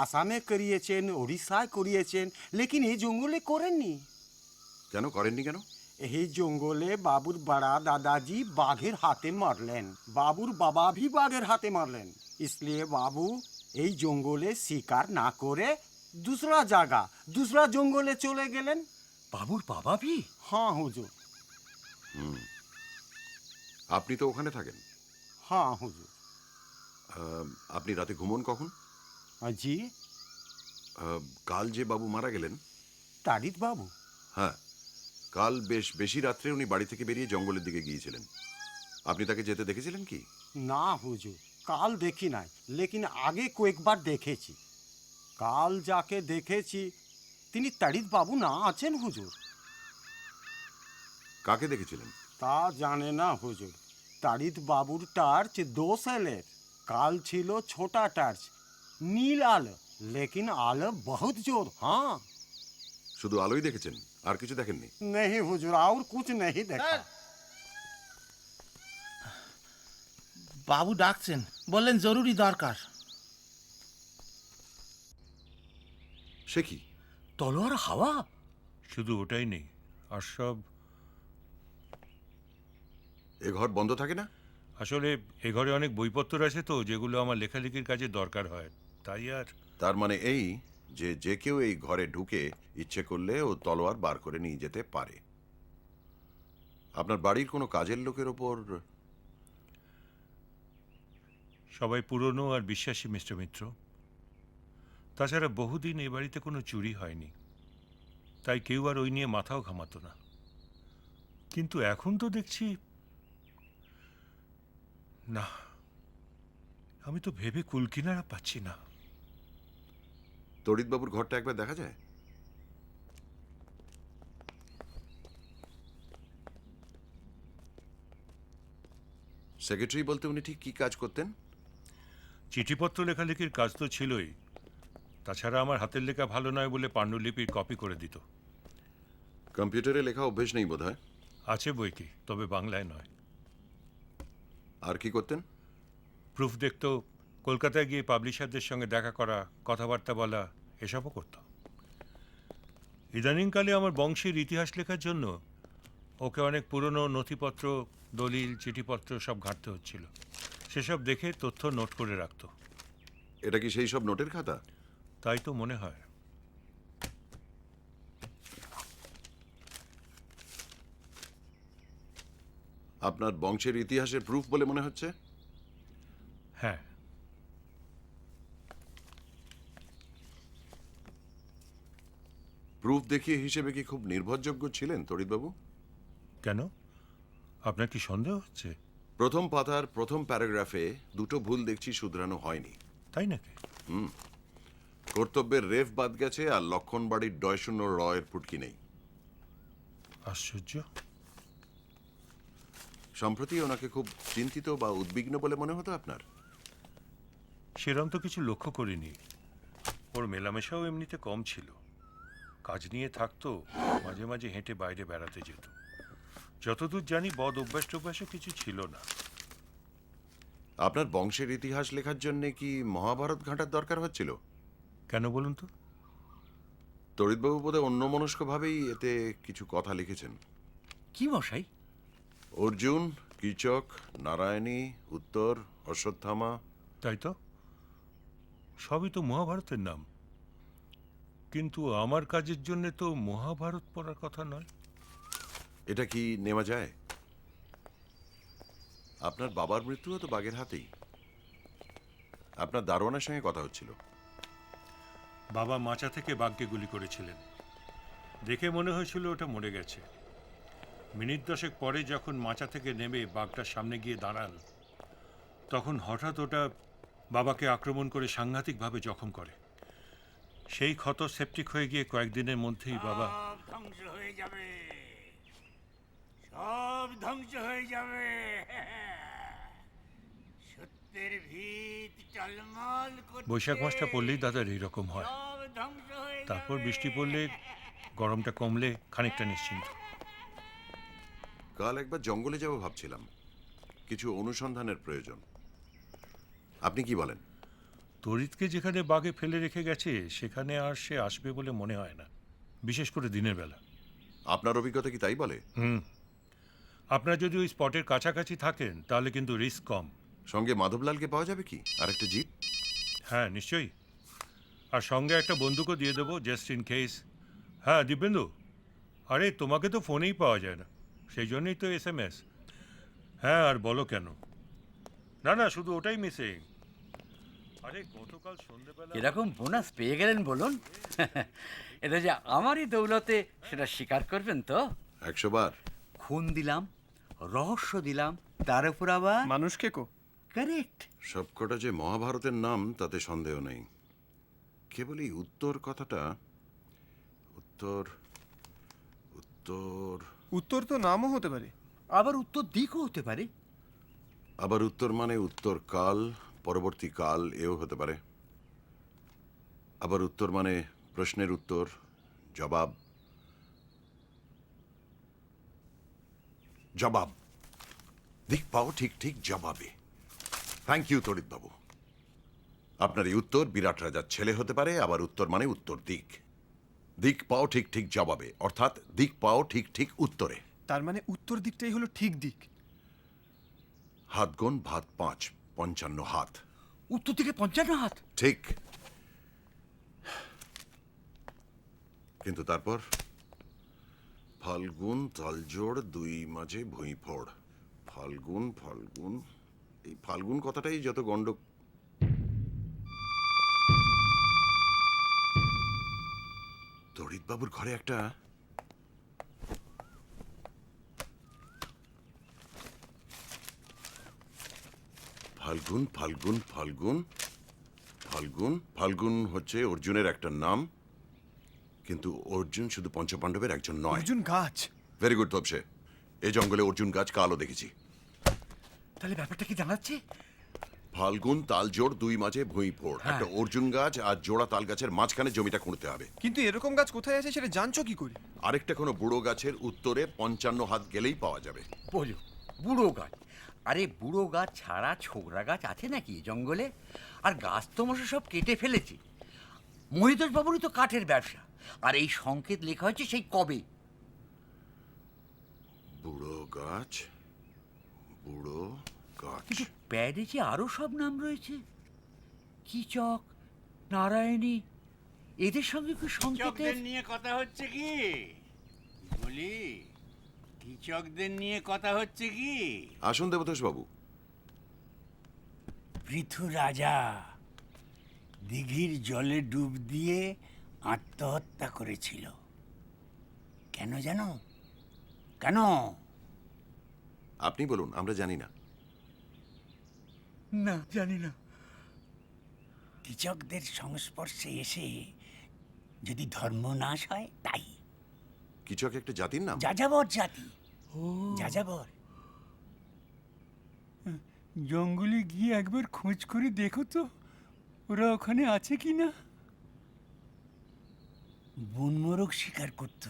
আসামে করিয়েছেন, ওড়িশায় করিয়েছেন, লেকিন এই জঙ্গলে করেননি। কেন করেননি কেন? এই জঙ্গলে বাবুর बड़ा दादाजी বাঘের হাতে মারলেন, বাবুর বাবা भी বাঘের হাতে মারলেন। इसलिए বাবু এই জঙ্গলে শিকার না করে दूसरा জায়গা, दूसरा জঙ্গলে চলে গেলেন। বাবুর বাবা ভি? হ্যাঁ হুজুর। আপনি তো ওখানে থাকেন। হ্যাঁ হুজুর। আপনি রাতে ঘুমোন কখন? জি। কাল যে বাবু মারা গেলেন, তারিত বাবু? হ্যাঁ, কাল বেশ বেশি রাত্রে উনি বাড়ি থেকে বেরিয়ে জঙ্গলের দিকে গিয়েছিলেন। আপনি তাকে যেতে দেখেছিলেন কি? না হুজুর, কাল দেখি নাই, লেকিন আগে কয়েকবার দেখেছি। কাল যাকে দেখেছি তিনি তারিদ বাবু না আছেন হুজুর। কাকে দেখেছিলেন? তা জানে না হুজুর। তারিদ বাবুর টার্চ 2 সেলের। কাল ছিল ছোটা টার্চ, নীল আলো, লেকিন আলো বহুত জোর। হ্যাঁ শুধু আলোই দেখেছেন, আর কিছু দেখেননি? नहीं हुजूर, और कुछ नहीं देखा। বাবু ডাকছেন, বললেন জরুরি দরকার। সে কি? তলোয়ার হাওয়া? শুধু ওটাই নেই, আর সব। এ ঘর বন্ধ থাকে না? আসলে এ ঘরে অনেক বইপত্র আছে তো, যেগুলো আমার লেখালেখির কাজে দরকার হয়, তাই আর। তার মানে এই যে যে কেউ এই ঘরে ঢুকে ইচ্ছে করলে ও তলোয়ার বার করে নিয়ে যেতে পারে। আপনার বাড়ির কোনো কাজের লোকের ওপর? সবাই পুরনো আর বিশ্বাসী মিস্টার মিত্র। তাছাড়া বহুদিন এ বাড়িতে কোনো চুরি হয়নি, তাই কেউ আর ওই নিয়ে মাথাও ঘামাতো না। কিন্তু এখন তো দেখছি না, আমি তো ভেবে কুলকিনারা পাচ্ছি না। তড়িৎবাবুর ঘরটা একবার দেখা যায়? সেক্রেটারি বলতে উনি ঠিক কি কাজ করতেন? চিঠিপত্র লেখালেখির কাজ তো ছিলই, তাছাড়া আমার হাতের লেখা ভালো নয় বলে পাণ্ডুলিপির কপি করে দিত। কম্পিউটারে লেখা অভ্যেস নেই বোধহয়? আছে বই কি, তবে বাংলায় নয়। আর কি করতেন? প্রুফ দেখত, কলকাতায় গিয়ে পাবলিশারদের সঙ্গে দেখা করা, কথাবার্তা বলা, এসবও করত। ইদানিংকালে আমার বংশের ইতিহাস লেখার জন্য ওকে অনেক পুরনো নথিপত্র, দলিল, চিঠিপত্র সব ঘাঁটতে হচ্ছিল। সেসব দেখে তথ্য নোট করে রাখত। এটা কি সেই সব নোটের খাতা? তাই তো মনে হয়। আপনার বংশের ইতিহাসের প্রুফ বলে মনে হচ্ছে? হ্যাঁ। প্রুফ দেখিয়ে হিসেবে কি খুব নির্ভরযোগ্য ছিলেন তড়িৎবাবু? কেন, আপনার কি সন্দেহ হচ্ছে? প্রথম পাতার প্রথম প্যারাগ্রাফে দুটো ভুল দেখছি শুধরানো হয়নি। তাই নাকি? কর্তব্যের রেফ বাদ গেছে, আর লক্ষণ বাড়ির ডয়শূন্য রয়ের ফুটকি নেই। আশ্চর্য। সম্প্রতি ওনাকে খুব চিন্তিত বা উদ্বিগ্ন বলে মনে হতো আপনার? সেরম তো কিছু লক্ষ্য করিনি। ওর মেলামেশাও এমনিতে কম ছিল। কাজ নিয়ে থাকতো, মাঝে মাঝে হেঁটে বাইরে বেড়াতে যেত। যতদূর জানি বদ অভ্যাস টভ্যাসও কিছু ছিল না। আপনার বংশের ইতিহাস লেখার জন্য কি মহাভারত ঘাঁটার দরকার হচ্ছিল? কেন বলুন তো? তড়িৎবাবু বোধহয় অন্যমনস্কভাবেই এতে কিছু কথা লিখেছেন। কি মশাই? অর্জুন, কীচক, নারায়ণী, উত্তর, অশ্বত্থামা। তাই তো, সবই তো মহাভারতের নাম। কিন্তু আমার কাজের জন্য তো মহাভারত পড়ার কথা নয়। এটা কি নেওয়া যায়? আপনার বাবার মৃত্যুও তো বাঘের হাতেই। আপনার দারোয়ানের সঙ্গে কথা হচ্ছিল। বাবা মাচা থেকে বাঘকে গুলি করেছিলেন। দেখে মনে হয়েছিল ওটা মরে গেছে। মিনিট 10 পরে যখন মাচা থেকে নেমে বাঘটার সামনে গিয়ে দাঁড়ান, তখন হঠাৎ ওটা বাবাকে আক্রমণ করে সাংঘাতিকভাবে জখম করে। সেই ক্ষত সেপটিক হয়ে গিয়ে কয়েকদিনের মধ্যেই বাবা ধ্বংস হয়ে যাবে, সব ধ্বংস হয়ে যাবে। সত্যের ভিত টলমল করছে। বৈশাখ মাসটা পড়লেই দাদার এইরকম হয়। সব ধ্বংস হয়ে তারপর যাবে। বৃষ্টি পড়লে, গরমটা কমলে খানিকটা নিশ্চিন্ত। কাল একবার জঙ্গলে যাব ভাবছিলাম, কিছু অনুসন্ধানের প্রয়োজন। আপনি কি বলেন? তড়িৎকে যেখানে বাঘে ফেলে রেখে গেছে সেখানে আর সে আসবে বলে মনে হয় না, বিশেষ করে দিনের বেলা। আপনার অভিজ্ঞতা কি তাই বলে? আপনার যদি ওই স্পটের কাছাকাছি থাকেন তাহলে কিন্তু রিস্ক কম। সঙ্গে মাধবলালকে পাওয়া যাবে কি? আর একটা জিপ? হ্যাঁ, নিশ্চয়ই। আর সঙ্গে একটা বন্দুকও দিয়ে দেবো, জাস্ট ইন কেস। হ্যাঁ দিব্যেন্দু, আরে তোমাকে তো ফোনেই পাওয়া যায় না, সেই জন্যই তো SMS। হ্যাঁ, আর বলো কেন? না না, শুধু ওটাই মিসিং। আরে গতকাল সন্ধ্যেবেলা এরকম বোনাস পেয়ে গেলেন বলুন। এটা যে আমারই দৌলতে, সেটা স্বীকার করবেন তো? 100 বার। খুন দিলাম, রহস্য দিলাম, তার উপর আবার মানুষ কে কো? কারেক্ট। সবকটা যে মহাভারতের নাম তাতে সন্দেহ নেই, কেবল এই উত্তর কথাটা। উত্তর উত্তর উত্তর তো নামও হতে পারে। আবার উত্তর দিকও হতে পারে। আবার উত্তর মানে উত্তর কাল, পরবর্তী কাল এও হতে পারে। আবার উত্তর মানে প্রশ্নের উত্তর, জবাব। জবাব, দিক পাও ঠিক ঠিক জবাবে। থ্যাংক ইউ তড়িৎ বাবু। আপনার এই উত্তর বিরাট রাজার ছেলে হতে পারে। আবার উত্তর মানে উত্তর দিক। দিক পাও ঠিক ঠিক জবাবে, অর্থাৎ দিক পাও ঠিক ঠিক উত্তরে। তার মানে উত্তর দিকটাই হলো ঠিক দিক। হাত গোন ভাত 5, 55 হাত। উত্তর দিকে 55 হাত। ঠিক। কিন্তু তারপর ফাল্গুন তালজোড় 2 মাঝে ভুঁইফোড়। ফাল্গুন ফাল্গুন, এই ফাল্গুন কথাটাই যত গন্ড। তড়িৎবাবুর ঘরে একটা ফাল্গুন ফাল্গুন ফাল্গুন ফাল্গুন ফাল্গুন হচ্ছে অর্জুনের একটা নাম, কিন্তু অর্জুন শুধু পঞ্চপাণ্ডবের একজন নয়। অর্জুন গাছ। Very good Topshe. এই জঙ্গলে অর্জুন গাছ কালও দেখেছি। তাহলে ব্যাপারটা কি জানাচ্ছে? ফাল্গুন তালজোড় 2 মাঝে ভুঁইফোড়। একটা অর্জুন গাছ আর জোড়া তাল গাছের মাঝখানে জমিটা খুঁড়তে হবে। কিন্তু এরকম গাছ কোথায় আছে সেটা জানছো কি করে? আরেকটা কোনো বুড়ো গাছের উত্তরে 55 হাত গেলেই পাওয়া যাবে। বলো, বুড়ো গাছ? আরে বুড়ো গাছ ছাড়া ছোকরা গাছ আছে নাকি এই জঙ্গলে? আর গাছ তো মশা সব কেটে ফেলেছে। মহিতোষ বাবুরই তো কাঠের ব্যবসা, আর এই সংকেত লেখা হয়েছে সেই কবে। বুড়ো গাছ, বুড়ো গাছ। কিন্তু প্যাডে যে আরো সব নাম রয়েছে, কিচক, নারায়ণী, এদের সঙ্গে কি সংকেতের? নিয়ে কথা হচ্ছে কি বলি? কৃষকদের নিয়ে কথা হচ্ছে কি? আসুন দেবতোষ বাবু। পৃথু রাজা দিঘির জলে ডুব দিয়ে আত্মহত্যা করেছিল। কেন জানো? কেন? আপনি বলুন, আমরা জানি না। না, জানি না। কৃষকদের সংস্পর্শে এসে যদি ধর্মনাশ হয় তাই। কিচক একটা জাতির নাম। যাযাবর জাতি। যাযাবর। জঙ্গলে গিয়ে একবার খোঁজ করে দেখো তো ওরা ওখানে আছে কি না। বনমোরগ শিকার করত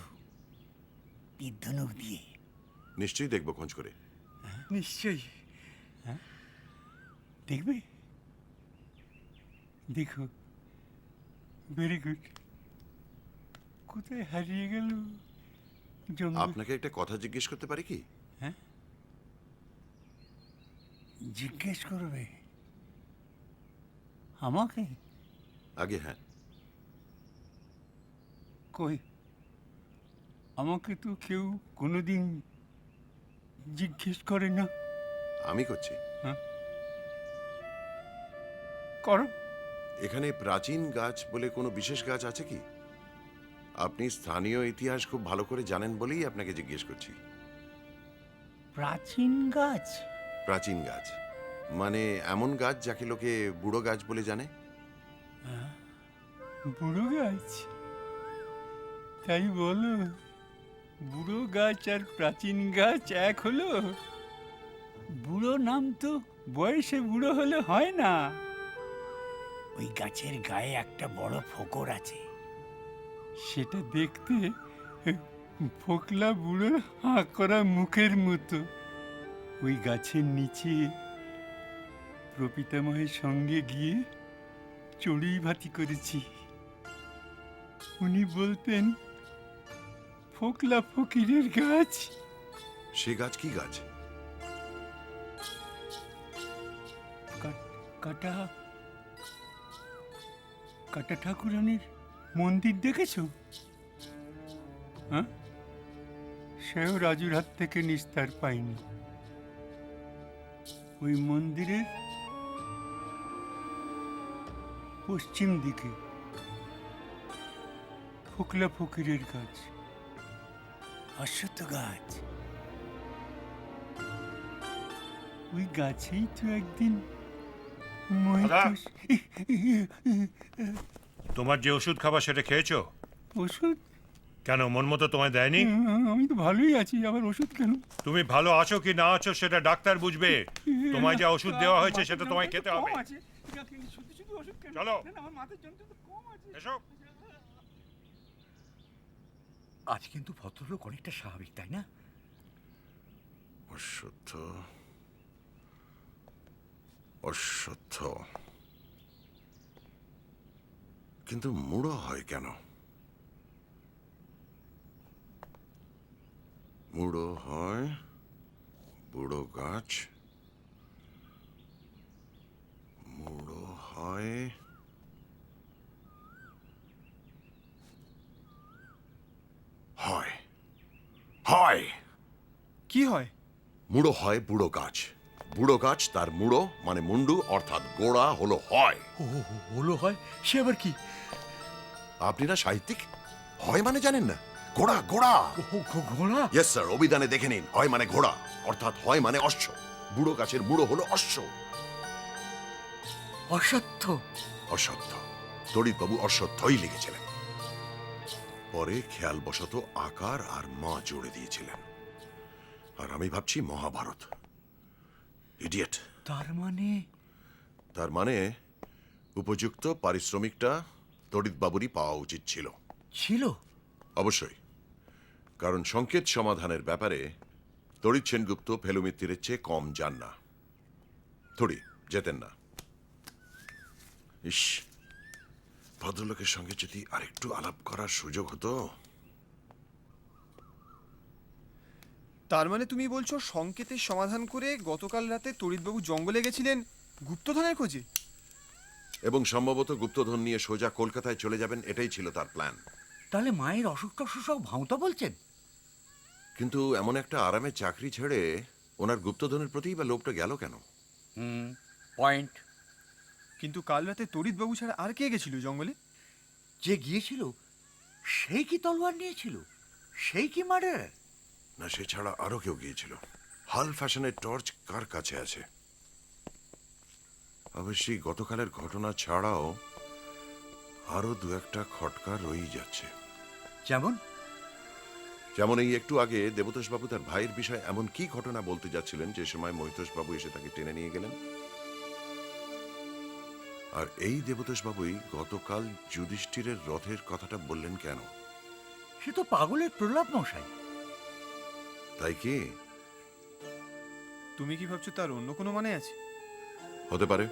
তীরধনুক দিয়ে। নিশ্চয়ই দেখবো খোঁজ করে। নিশ্চয়ই। দেখবে? দেখো, ভেরি গুড। কোথায় হারিয়ে গেল জঙ্গল? আপনাকে একটা কথা জিজ্ঞেস করতে পারি কি? হ্যাঁ, জিজ্ঞেস করবে আমাকে? আগে হ্যাঁ। কই, আমাকে তো কেউ কোনোদিন জিজ্ঞেস করে না। আমি করছি। করো। এখানে প্রাচীন গাছ বলে কোনো বিশেষ গাছ আছে কি? আপনি স্থানীয় ইতিহাস খুব ভালো করে জানেন বলেই আপনাকে জিজ্ঞেস করছি। প্রাচীন গাছ? প্রাচীন গাছ মানে এমন গাছ যাকে লোকে বুড়ো গাছ বলে জানে। বুড়ো গাছ? তাই বলো? বুড়ো গাছ আর প্রাচীন গাছ এক হলো? বুড়ো নাম তো বয়সে বুড়ো হলে হয় না। ওই গাছের গায়ে একটা বড় ফোকর আছে। সেটা দেখতে ফোকলা বুড়োর হাঁ করা মুখের মতো। ওই গাছের নিচে প্রপিতামহের সঙ্গে গিয়ে চড়ুই ভাতি করেছি। উনি বলতেন ফোকলা ফকিরের গাছ। সে গাছ কি গাছ? কাটা কাটা ঠাকুরানীর মন্দির দেখেছো? হ্যাঁ, সেও রাজুর হাত থেকে নিস্তার পায়নি। ওই মন্দিরের পশ্চিম দিকে ফোকলা ফকিরের গাছ। অশ্বত্থ গাছ। ওই গাছেই তো একদিন মহিতোষ তোমার যে ওষুধ খাবার সেটা খেয়েছো? ওষুধ? কেন মন মতো তোমায় দেয়নি? আমি তো ভালোই আছি, আবার ওষুধ কেন? তুমি ভালো আছো কি না আছো সেটা ডাক্তার বুঝবে। তোমায় যা ওষুধ দেওয়া হয়েছে সেটা তোমায় খেতে হবে। চলো এসো। আজ কিন্তু ভদ্রলোক অনেকটা স্বাভাবিক, তাই না? অশ্বত্থ অশ্বত্থ, কিন্তু মুড়ো হয় কেন? মুড়ো হয় বুড়ো গাছ, মুড়ো হয় হয় হয় কি হয়? মুড়ো হয় বুড়ো গাছ। বুড়ো গাছ তার মুড়ো মানে মুন্ডু অর্থাৎ গোড়া হলো হয়। হলো হয় সে আবার কি? আপনি না সাহিত্যিক, হয় মানে জানেন না? ঘোড়া ঘোড়া। ঘোড়া? ইয়েস স্যার, অভিধানে দেখে নিন। হয় মানে ঘোড়া অর্থাৎ হয় মানে অশ্ব। বুড়ো গাছের মুড়ো হলো অশ্ব। অসত্য। অসত্য। তড়িৎবাবু অসত্যই লিখেছিলেন। পরে খেয়ালবশত আকার আর মা জুড়ে দিয়েছিলেন। আর আমি ভাবছি মহাভারত। ইডিয়েট। তার মানে উপযুক্ত পারিশ্রমিকটা তড়িৎবাবুরই পাওয়া উচিত ছিল। ছিল? অবশ্যই, কারণ সংকেত সমাধানের ব্যাপারে তড়িৎ সেনগুপ্ত ফেলুমিত্তিরের চেয়ে কম যান না। থোড়ি যেতেন না। ইস, ভদ্রলোকের সঙ্গে যদি আরেকটু আলাপ করার সুযোগ হতো। তার মানে তুমি বলছো সংকেতের সমাধান করে গতকাল রাতে তড়িৎবাবু জঙ্গলে গেছিলেন গুপ্তধনের খোঁজে? এবং সম্ভবত গুপ্তধন নিয়ে সোজা কলকাতায় চলে যাবেন, এটাই ছিল তার প্ল্যান। তাহলে মায়ের অসুখ টসুখ সব ভাঁওতা বলছেন? কিন্তু এমন একটা আরামের চাকরি ছেড়ে ওনার গুপ্তধনের প্রতিই বা লোভটা গেল কেন? পয়েন্ট। কিন্তু কাল রাতে তড়িৎবাবু ছাড়া আর কে গেছিল জঙ্গলে? যে গিয়েছিল সেই কি তলোয়ার নিয়েছিল? সেই কি মার্ডারার? না, সে ছাড়া আরো কেউ গিয়েছিল। হাল ফ্যাশনের টর্চ কার কাছে আছে? অবশ্যই গতকালের ঘটনা ছাড়াও আরো দু একটা খটকা রয়েই যাচ্ছে। যেমন? যেমন এই একটু আগে দেবতোষবাবু তার ভাইয়ের বিষয়ে এমন কি ঘটনা বলতে যাচ্ছিলেন যে সময় মহিতোষবাবু এসে তাকে টেনে নিয়ে গেলেন। আর এই দেবতোষবাবুই গতকাল যুধিষ্ঠিরের রথের কথাটা বললেন কেন? সে তো পাগলের প্রলাপ মশাই। তাই কি? তুমি কি ভাবছো তার অন্য কোনো মানে আছে? হতে পারে।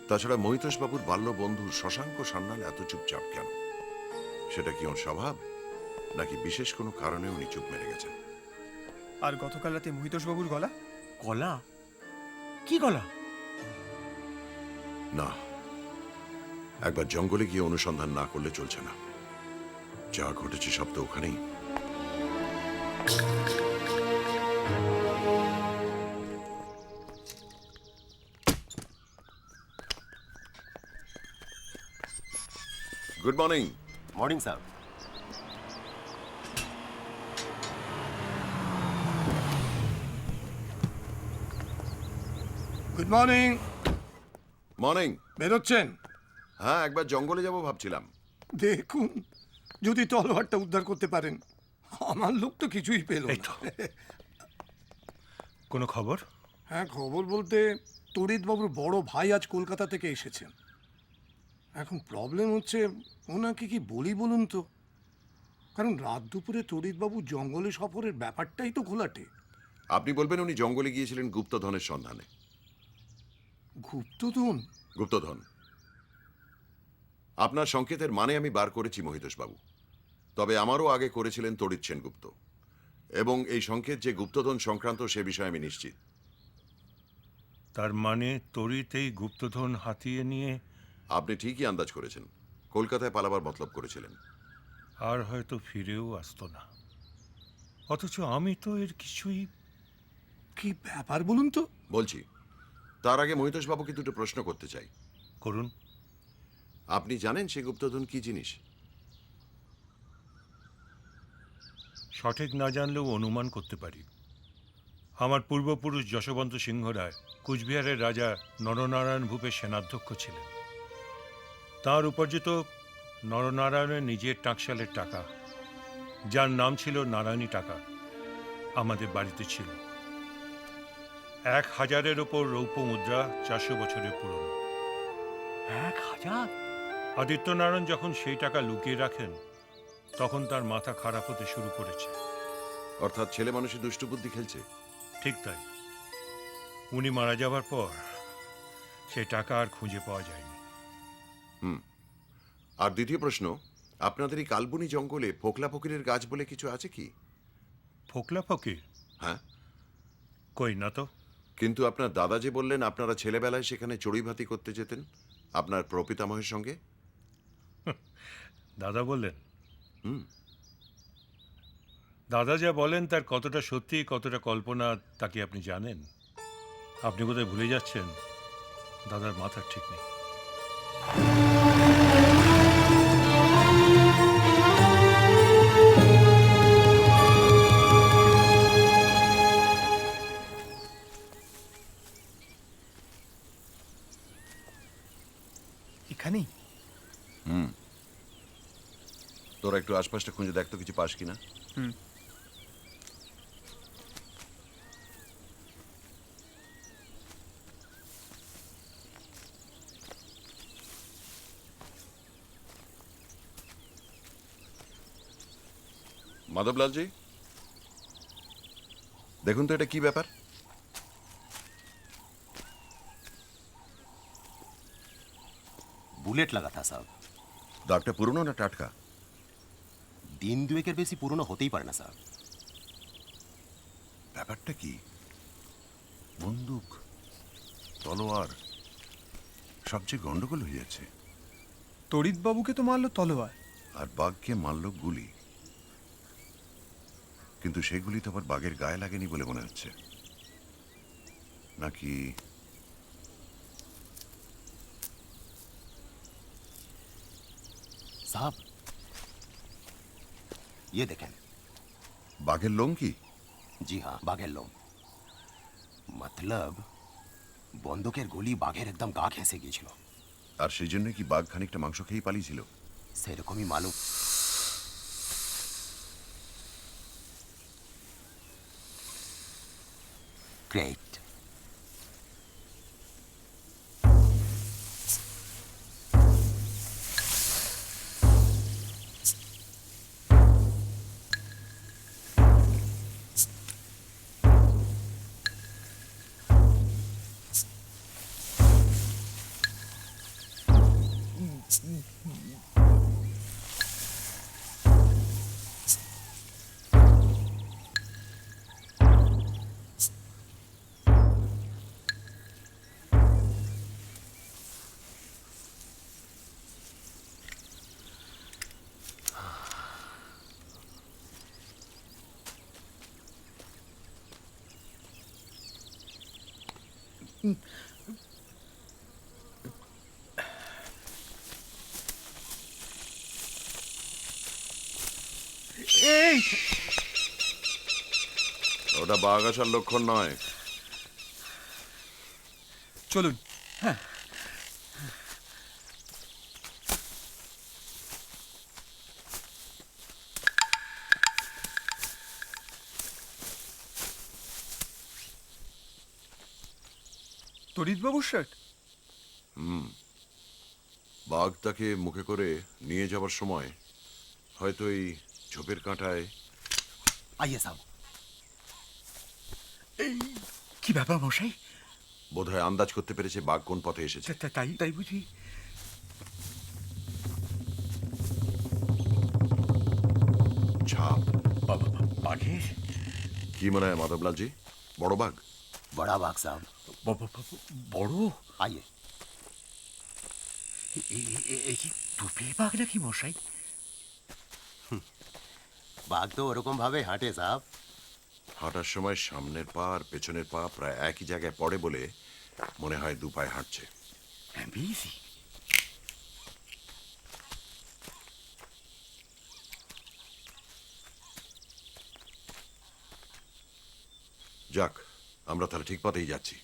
তাছাড়া মহিতোষবাবুর বাল্য বন্ধু শশাঙ্ক সান্যাল এত চুপচাপ কেন? সেটা কি ওর স্বভাব, নাকি বিশেষ কোনো কারণে উনি চুপ মেরে গেছেন? আর গতকাল রাতে মহিতোষবাবুর গলা? গলা? কি গলা? না, একবার জঙ্গলে গিয়ে অনুসন্ধান না করলে চলছে না। যা ঘটেছে সব তো ওখানেই। Good morning. मॉर्निंग साहब। Good morning. মর্নিং। বেরোচ্ছেন? হ্যাঁ, একবার জঙ্গলে যাব ভাবছিলাম। দেখুন যদি তলোয়ারটা উদ্ধার করতে পারেন। আমার লোক তো কিছুই পেল না। কোনো খবর? হ্যাঁ, খবর বলতে তড়িৎবাবুর বড় ভাই আজ কলকাতা থেকে এসেছেন। এখন প্রবলেম হচ্ছে ওনাকে কি বলি বলুন তো? কারণ রাত দুপুরে তড়িৎবাবু জঙ্গলে সফরের ব্যাপারটাই তো ঘোলাটে। আপনি বলবেন উনি জঙ্গলে গিয়েছিলেন গুপ্তধনের সন্ধানে। গুপ্তধন? গুপ্তধন। আপনার সংকেতের মানে আমি বার করেছি মহিতোষবাবু, তবে আমারও আগে করেছিলেন তড়িৎ সেনগুপ্ত। এবং এই সংকেত যে গুপ্তধন সংক্রান্ত সে বিষয়ে আমি নিশ্চিত। তার মানে তড়িৎ এই গুপ্তধন হাতিয়ে নিয়ে? আপনি ঠিকই আন্দাজ করেছেন। কলকাতায় পালাবার মতলব করেছিলেন। আর হয়তো ফিরেও আসতো না। অথচ আমি তো এর কিছুই। কি ব্যাপার বলুন তো? বলছি, তার আগে মহিতোষবাবুকে দুটো প্রশ্ন করতে চাই। করুন। আপনি জানেন সে গুপ্তধন কি জিনিস? সঠিক না জানলেও অনুমান করতে পারি। আমার পূর্বপুরুষ যশবন্ত সিংহ রায় কুচবিহারের রাজা নরনারায়ণ ভূপের সেনাধ্যক্ষ ছিলেন। তাঁর উপার্জিত নরনারায়ণের নিজের টাকশালের টাকা, যার নাম ছিল নারায়ণী টাকা, আমাদের বাড়িতে ছিল। 1000-এর ওপর রৌপ্য মুদ্রা, 400 বছরের পুরনো। 1000? আদিত্যনারায়ণ যখন সেই টাকা লুকিয়ে রাখেন, তখন তার মাথা খারাপ হতে শুরু করেছে। অর্থাৎ ছেলে মানুষের দুষ্টু বুদ্ধি খেলছে। ঠিক তাই। উনি মারা যাবার পর সেই টাকা আর খুঁজে পাওয়া যায়নি। আর দ্বিতীয় প্রশ্ন, আপনাদের এই কালবনি জঙ্গলে ফোকলা ফকিরের গাছ বলে কিছু আছে কি? ফোকলা ফকির? হ্যাঁ। কই না তো। কিন্তু আপনার দাদা যে বললেন আপনারা ছেলেবেলায় সেখানে চড়ুইভাতি করতে যেতেন আপনার প্রপিতামহের সঙ্গে। দাদা বললেন? হুম। দাদা যা বলেন তার কতটা সত্যি কতটা কল্পনা তা কি আপনি জানেন? আপনি কোথায় ভুলে যাচ্ছেন দাদার মাথার ঠিক নেই। এখানেই? তোরা একটু আশপাশটা খুঁজে দেখ তো কিছু পাস কিনা। মাধবলালজি, দেখুন তো এটা কি ব্যাপার। बुलेट लगा था साहब। দাগটা পুরনো না টাটকা? दिन दुएकेर बेशी पुरोनो होतेई पारे ना साहब। ব্যাপারটা কি? বন্দুক, তলোয়ার, সবচেয়ে গন্ডগোল হয়ে যাচ্ছে। তড়িৎবাবুকে তো মারলো তলোয়ার, আর বাঘকে মারল গুলি। কিন্তু সেগুলি তো আবার বাঘের গায়ে লাগেনি বলে মনে হচ্ছে। নাকি साहब ये देखें। বাঘের লোম কি? जी हाँ, बाघेर लोम। मतलब বন্দুকের গুলি বাঘের একদম গা ঘেঁষে গিয়েছিল। আর সেই জন্য কি বাঘ খানিকটা মাংস খেয়ে পালিয়েছিল? সেরকমই মালুম। গ্রেট। এই ওটা বাঘ আসার লক্ষণ নয়। চলুন। তড়িৎবাবুর শার্ট? বাঘ তাকে মুখে করে নিয়ে যাবার সময় হয়তো এই ঝোপের কাঁটায়। आइए साहब। এই কি ব্যাপার মশাই? বোধহয় আন্দাজ করতে পেরেছে বাঘ কোন পথে এসেছে। তাই তাই বুঝি? ছাপ। বাঘের? কি মনে হয় মাধবলালজি, বড় বাঘ? बड़ा बाघ साहब। বড়? आइए। এই কি টুপি বাঘ নাকি মশাই? বাঘ তো ওরকম ভাবে হাঁটে সাহেব। হাঁটার সময় সামনের পা আর পেছনের পা প্রায় একই জায়গায় পড়ে বলে মনে হয় দু পায়ে হাঁটছে। Amazing. যাক, আমরা তাহলে ঠিক পথেই যাচ্ছি।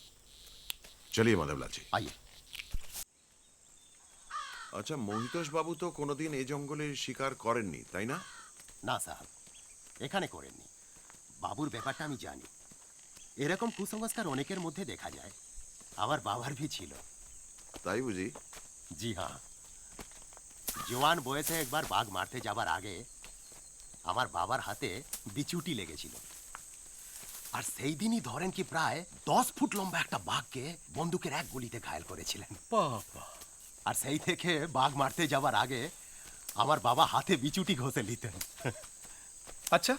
চলিয়ে মাধবলাল জি। आइए। আচ্ছা, মহিতোষ বাবু তো কোনোদিন এই জঙ্গলে শিকার করেননি, তাই না? না সাহেব, এখানে করেননি। বাবুর ব্যাপারটা আমি জানি। এরকম কুসংস্কার অনেকের মধ্যে দেখা যায়। আমার বাবার ভি ছিল। তাই বুঝি? জি হ্যাঁ। জওয়ান বয়সে একবার বাঘ মারতে যাবার আগে আমার বাবার হাতে বিচুটি লেগেছিল। আর সেই দিনই ধরেন কি প্রায় 10 ফুট লম্বা একটা বাঘকে বন্দুকের এক গুলিতে ঘায়েল করেছিলেন। বাবা, আর সেই থেকে বাঘ মারতে যাবার আগে আমার বাবা হাতে বিচুটি ঘষে নিতেন। আচ্ছা,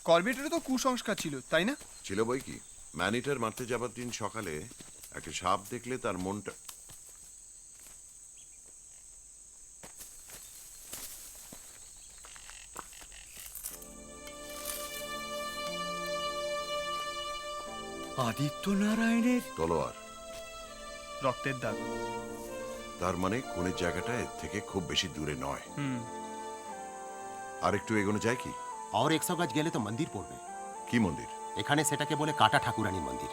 করবেটেরও তো কুসংস্কার ছিল, তাই না? ছিল বই কি। ম্যানিটার মারতে যাবার দিন সকালে একটা সাপ দেখলে তার মনটা আদিত্য নারায়ণের তলোয়ার। রক্তের দাগ। তার মানে খুনের জায়গাটা এর থেকে খুব বেশি দূরে নয়। হুম। আর একটু এগোনো যায় কি? और 100 গজ গেলে তো মন্দির পড়বে। কি মন্দির? এখানে সেটাকে বলে কাটা ঠাকুরানী মন্দির।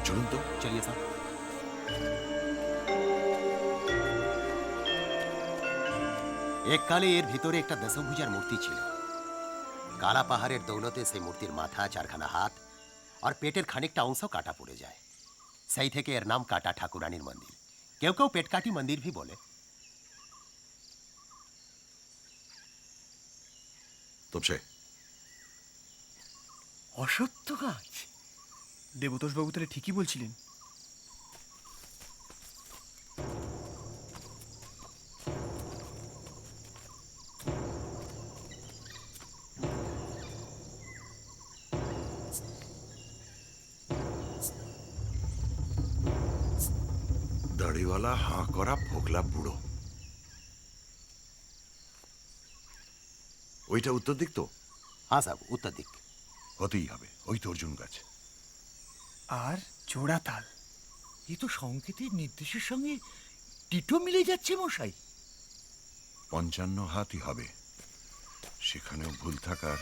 চলুন তো। চলিয়ে স্যার। এককালে এর ভিতরে একটা দশভুজার মূর্তি ছিল। কালা পাহাড়ের দৌলতে সেই মূর্তির মাথা, 4খানা হাত আর পেটের খানিকটা অংশ কাটা পড়ে যায়। সেই থেকে এর নাম কাটা ঠাকুরানীর মন্দির। কেউ কেউ পেটকাটি মন্দির ভি বলে। তোপসে অসত্য গাছ। দেবতোষ বাবু তাহলে ঠিকই বলছিলেন। দাড়িওয়ালা হাঁ করা ফোকলা বুড়ো। ওইটা উত্তর দিক তো? হ্যাঁ সাহেব, উত্তর দিক। হতেই হবে, ওই তো অর্জুন গাছ। আর জোড়া তাল। এ তো সংকেতের নির্দেশের সঙ্গে টিটো মিলে যাচ্ছে মশাই। 55 হাতই হবে, সেখানেও ভুল থাকার।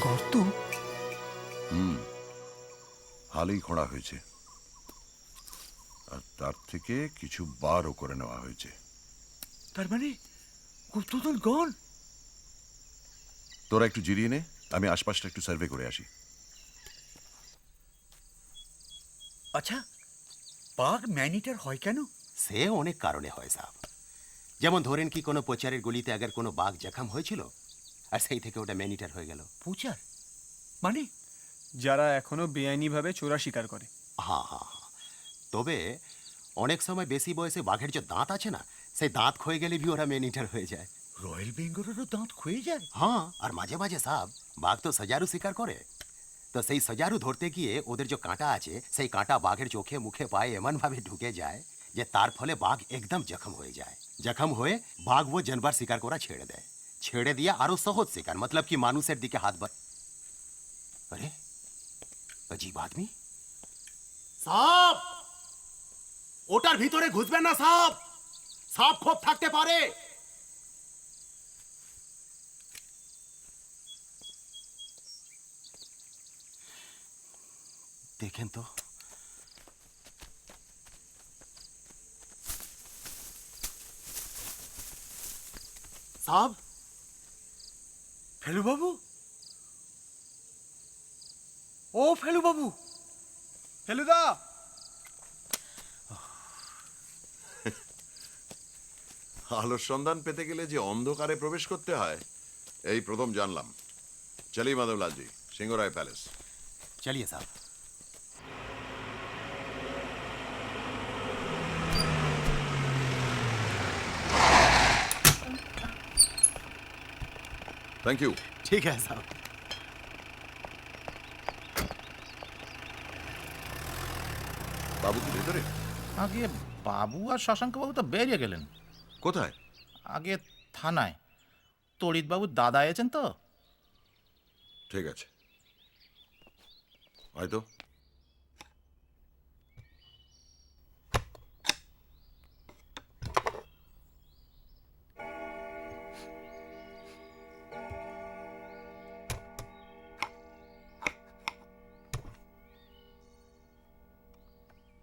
গর্ত? হালেই খোঁড়া হয়েছে, আর তার থেকে কিছু বারও করে নেওয়া হয়েছে। তার মানে গুপ্তধন গণ। তোরা একটু জিরিয়ে নে, আমি আশপাশটা একটু সার্ভে করে আসি। আচ্ছা, বাঘ ম্যানিটার হয় কেন? সে অনেক কারণে হয় সাহেব। যেমন ধরেন কি কোনো প্রচারের গুলিতে আগে কোনো বাঘ জখম হয়েছিল, আর সেই থেকে ওটা ম্যানিটার হয়ে গেল। প্রচার মানে? যারা এখনো বেআইনিভাবে চোরা শিকার করে। হ্যাঁ হ্যাঁ হ্যাঁ। তবে অনেক সময় বেশি বয়সে বাঘের যে দাঁত আছে না, সেই দাঁত ক্ষয়ে গেলে ভি ওরা ম্যানিটার হয়ে যায়। রয়্যাল বেঙ্গলেরও দাঁত ক্ষয়ে যায়? হ্যাঁ, আর মাঝে মাঝে সাহেব বাঘ তো সজারু শিকার করে। তো সেই সজারু ধরতে গিয়ে ওদের যে কাঁটা আছে, সেই কাঁটা বাঘের চোখে মুখে পায়ে এমনভাবে ঢুকে যায় যে তার ফলে বাঘ একদম জখম হয়ে যায়। জখম হয়ে বাঘ ও জানবার শিকার করা ছেড়ে দেয়। ছেড়ে দিয়ে আরো সহজ শিকার, মতলব কি মানুষের দিকে হাত বার। আরে अजीब आदमी। সাপ, ওটার ভিতরে ঘুষবেন না সাপ। সাপ খুব থাকতে পারে। দেখেন তো। সাপ। ফেলু বাবু, ও ফেলু বাবু। ফেলুদা! আলোর সন্ধান পেতে গেলে যে অন্ধকারে প্রবেশ করতে হয়, এই প্রথম জানলাম। চলি মাধবলাল জি, সিংহরায় প্যালেস। चलिए साहब। Thank you. ठीक है साहब। বাবু কি ভেতরে? আগে বাবু আর শশাঙ্ক বাবু তো বেরিয়ে গেলেন। কোথায়? আগে থানায়। তড়িৎবাবুর দাদা এসেছেন তো। ঠিক আছে, হয়তো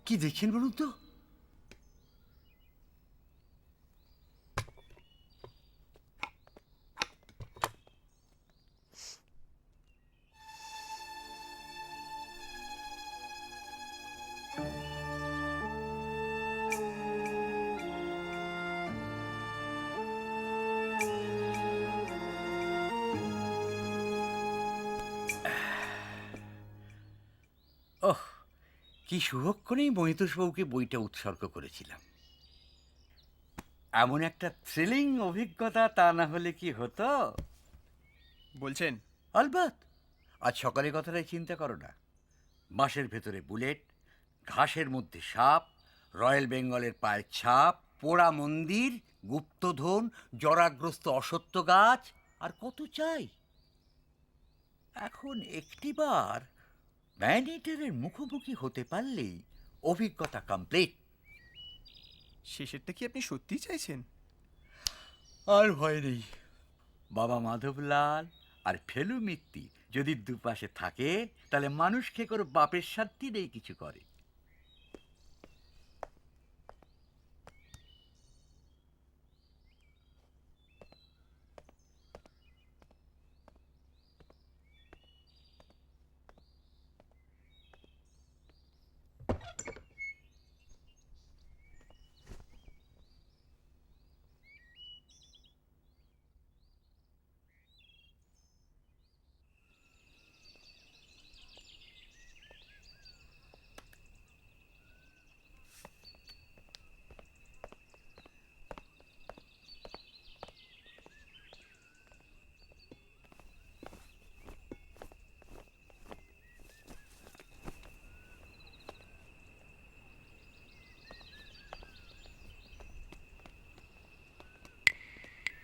কি দেখছেন বলুন তো? ওহ, কি সুরক্ষণেই মহিতোষবাবুকে বইটা উৎসর্গ করেছিলাম। এমন একটা থ্রিলিং অভিজ্ঞতা তা না হলে কি হতো? বলছেন? আলবাত। আজ সকালে কথাটাই চিন্তা করো না। বাঁশের ভেতরে বুলেট, ঘাসের মধ্যে সাপ, রয়্যাল বেঙ্গলের পায়ের ছাপ, পোড়া মন্দির, গুপ্তধন, জরাগ্রস্ত অসত্য গাছ, আর কত চাই? এখন একটিবার ম্যানেটারের মুখোমুখি হতে পারলেই অভিজ্ঞতা কমপ্লিট। শেষেরটা কি আপনি সত্যিই চাইছেন? আর ভয় নেই। বাবা মাধবলাল আর ফেলু মিত্তি যদি দুপাশে থাকে, তাহলে মানুষ খেকোর বাপের স্বার্থে নেই কিছু করে।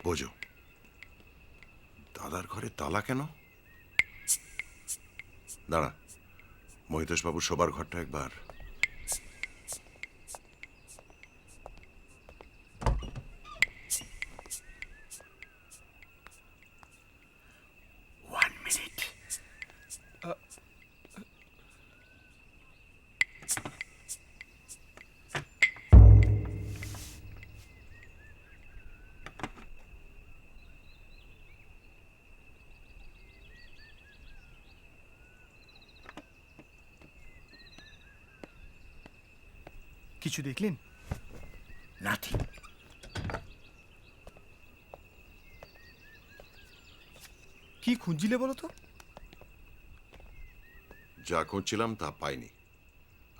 বোঝো, দাদার ঘরে তালা কেন? দাঁড়া, মহিতোষবাবু শোবার ঘরটা একবার। কিছু দেখলেন? নাথিং। কি খুঁজছিলে বলো তো? যা খুঁজছিলাম তা পাইনি,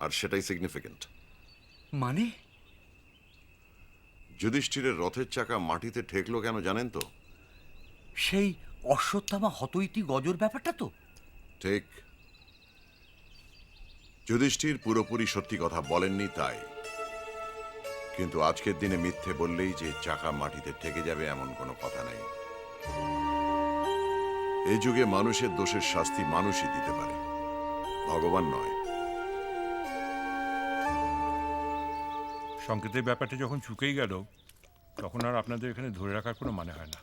আর সেটাই সিগনিফিকেন্ট। মানে? যুধিষ্ঠিরের রথের চাকা মাটিতে ঠেকলো কেন জানেন তো? সেই অশ্বত্থামা হতইতি গজর ব্যাপারটা তো? ঠিক। যুধিষ্ঠির পুরোপুরি সত্যি কথা বলেননি তাই, কিন্তু আজকের দিনে মিথ্যে বললেই যে চাকা মাটিতে ঠেকে যাবে এমন কোনো কথা নেই। এই যুগে মানুষের দোষের শাস্তি মানুষই দিতে পারে, ভগবান নয়। সংকেতের ব্যাপারটা যখন চুকেই গেল, তখন আর আপনাদের এখানে ধরে রাখার কোনো মানে হয় না।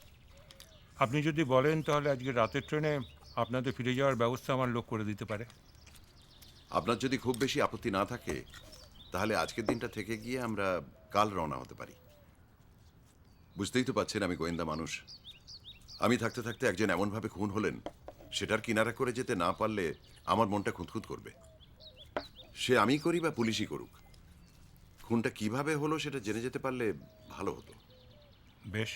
আপনি যদি বলেন তাহলে আজকে রাতের ট্রেনে আপনাদের ফিরে যাওয়ার ব্যবস্থা আমার লোক করে দিতে পারে। আপনার যদি খুব বেশি আপত্তি না থাকে, তাহলে আজকের দিনটা থেকে গিয়ে আমরা কাল রওনা হতে পারি। বুঝতেই তো পারছেন আমি গোয়েন্দা মানুষ। আমি থাকতে থাকতে একজন এমনভাবে খুন হলেন, সেটার কিনারা করে যেতে না পারলে আমার মনটা খুঁতখুত করবে। সে আমি করি বা পুলিশই করুক, খুনটা কিভাবে হলো সেটা জেনে যেতে পারলে ভালো হতো। বেশ,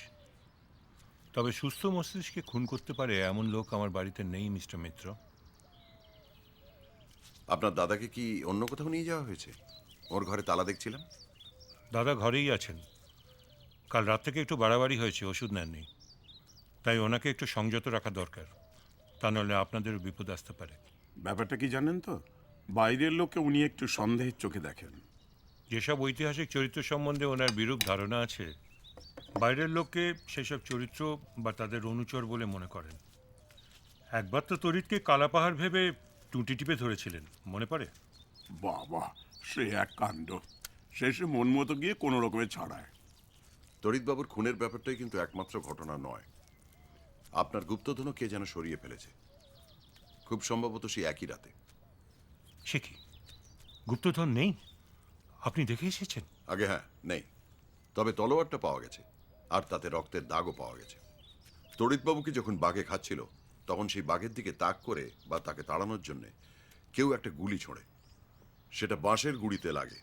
তবে সুস্থ মস্তিষ্কে খুন করতে পারে এমন লোক আমার বাড়িতে নেই মিস্টার মিত্র। আপনার দাদাকে কি অন্য কোথাও নিয়ে যাওয়া হয়েছে? ওর ঘরে তালা দেখছিলাম। দাদা ঘরেই আছেন। কাল রাত থেকে একটু বাড়াবাড়ি হয়েছে, ওষুধ নেননি, তাই ওনাকে একটু সংযত রাখা দরকার, তা নাহলে আপনাদেরও বিপদ আসতে পারে। ব্যাপারটা কি জানেন তো, বাইরের লোককে উনি একটু সন্দেহের চোখে দেখেন। যেসব ঐতিহাসিক চরিত্র সম্বন্ধে ওনার বিরূপ ধারণা আছে, বাইরের লোককে সেসব চরিত্র বা তাদের অনুচর বলে মনে করেন। একবার তো তড়িৎকে কালাপাহাড় ভেবে টুটি টিপে ধরেছিলেন, মনে পড়ে? বাবা, সে এক কাণ্ড। শেষে মন মতো গিয়ে কোনো রকমে ছাড়ায়। তড়িৎবাবুর খুনের ব্যাপারটাই কিন্তু একমাত্র ঘটনা নয়। আপনার গুপ্তধনও কে যেন সরিয়ে ফেলেছে, খুব সম্ভবত সেই একই রাতে। সে কি, গুপ্তধন নেই? আপনি দেখে এসেছেন? আগে হ্যাঁ, নেই, তবে তলোয়ারটা পাওয়া গেছে, আর তাতে রক্তের দাগও পাওয়া গেছে। তড়িৎবাবুকে যখন বাঘে খাচ্ছিল, তখন সেই বাঘের দিকে তাক করে বা তাকে তাড়ানোর জন্যে কেউ একটা গুলি ছোঁড়ে। সেটা বাঁশের গুড়িতে লাগে।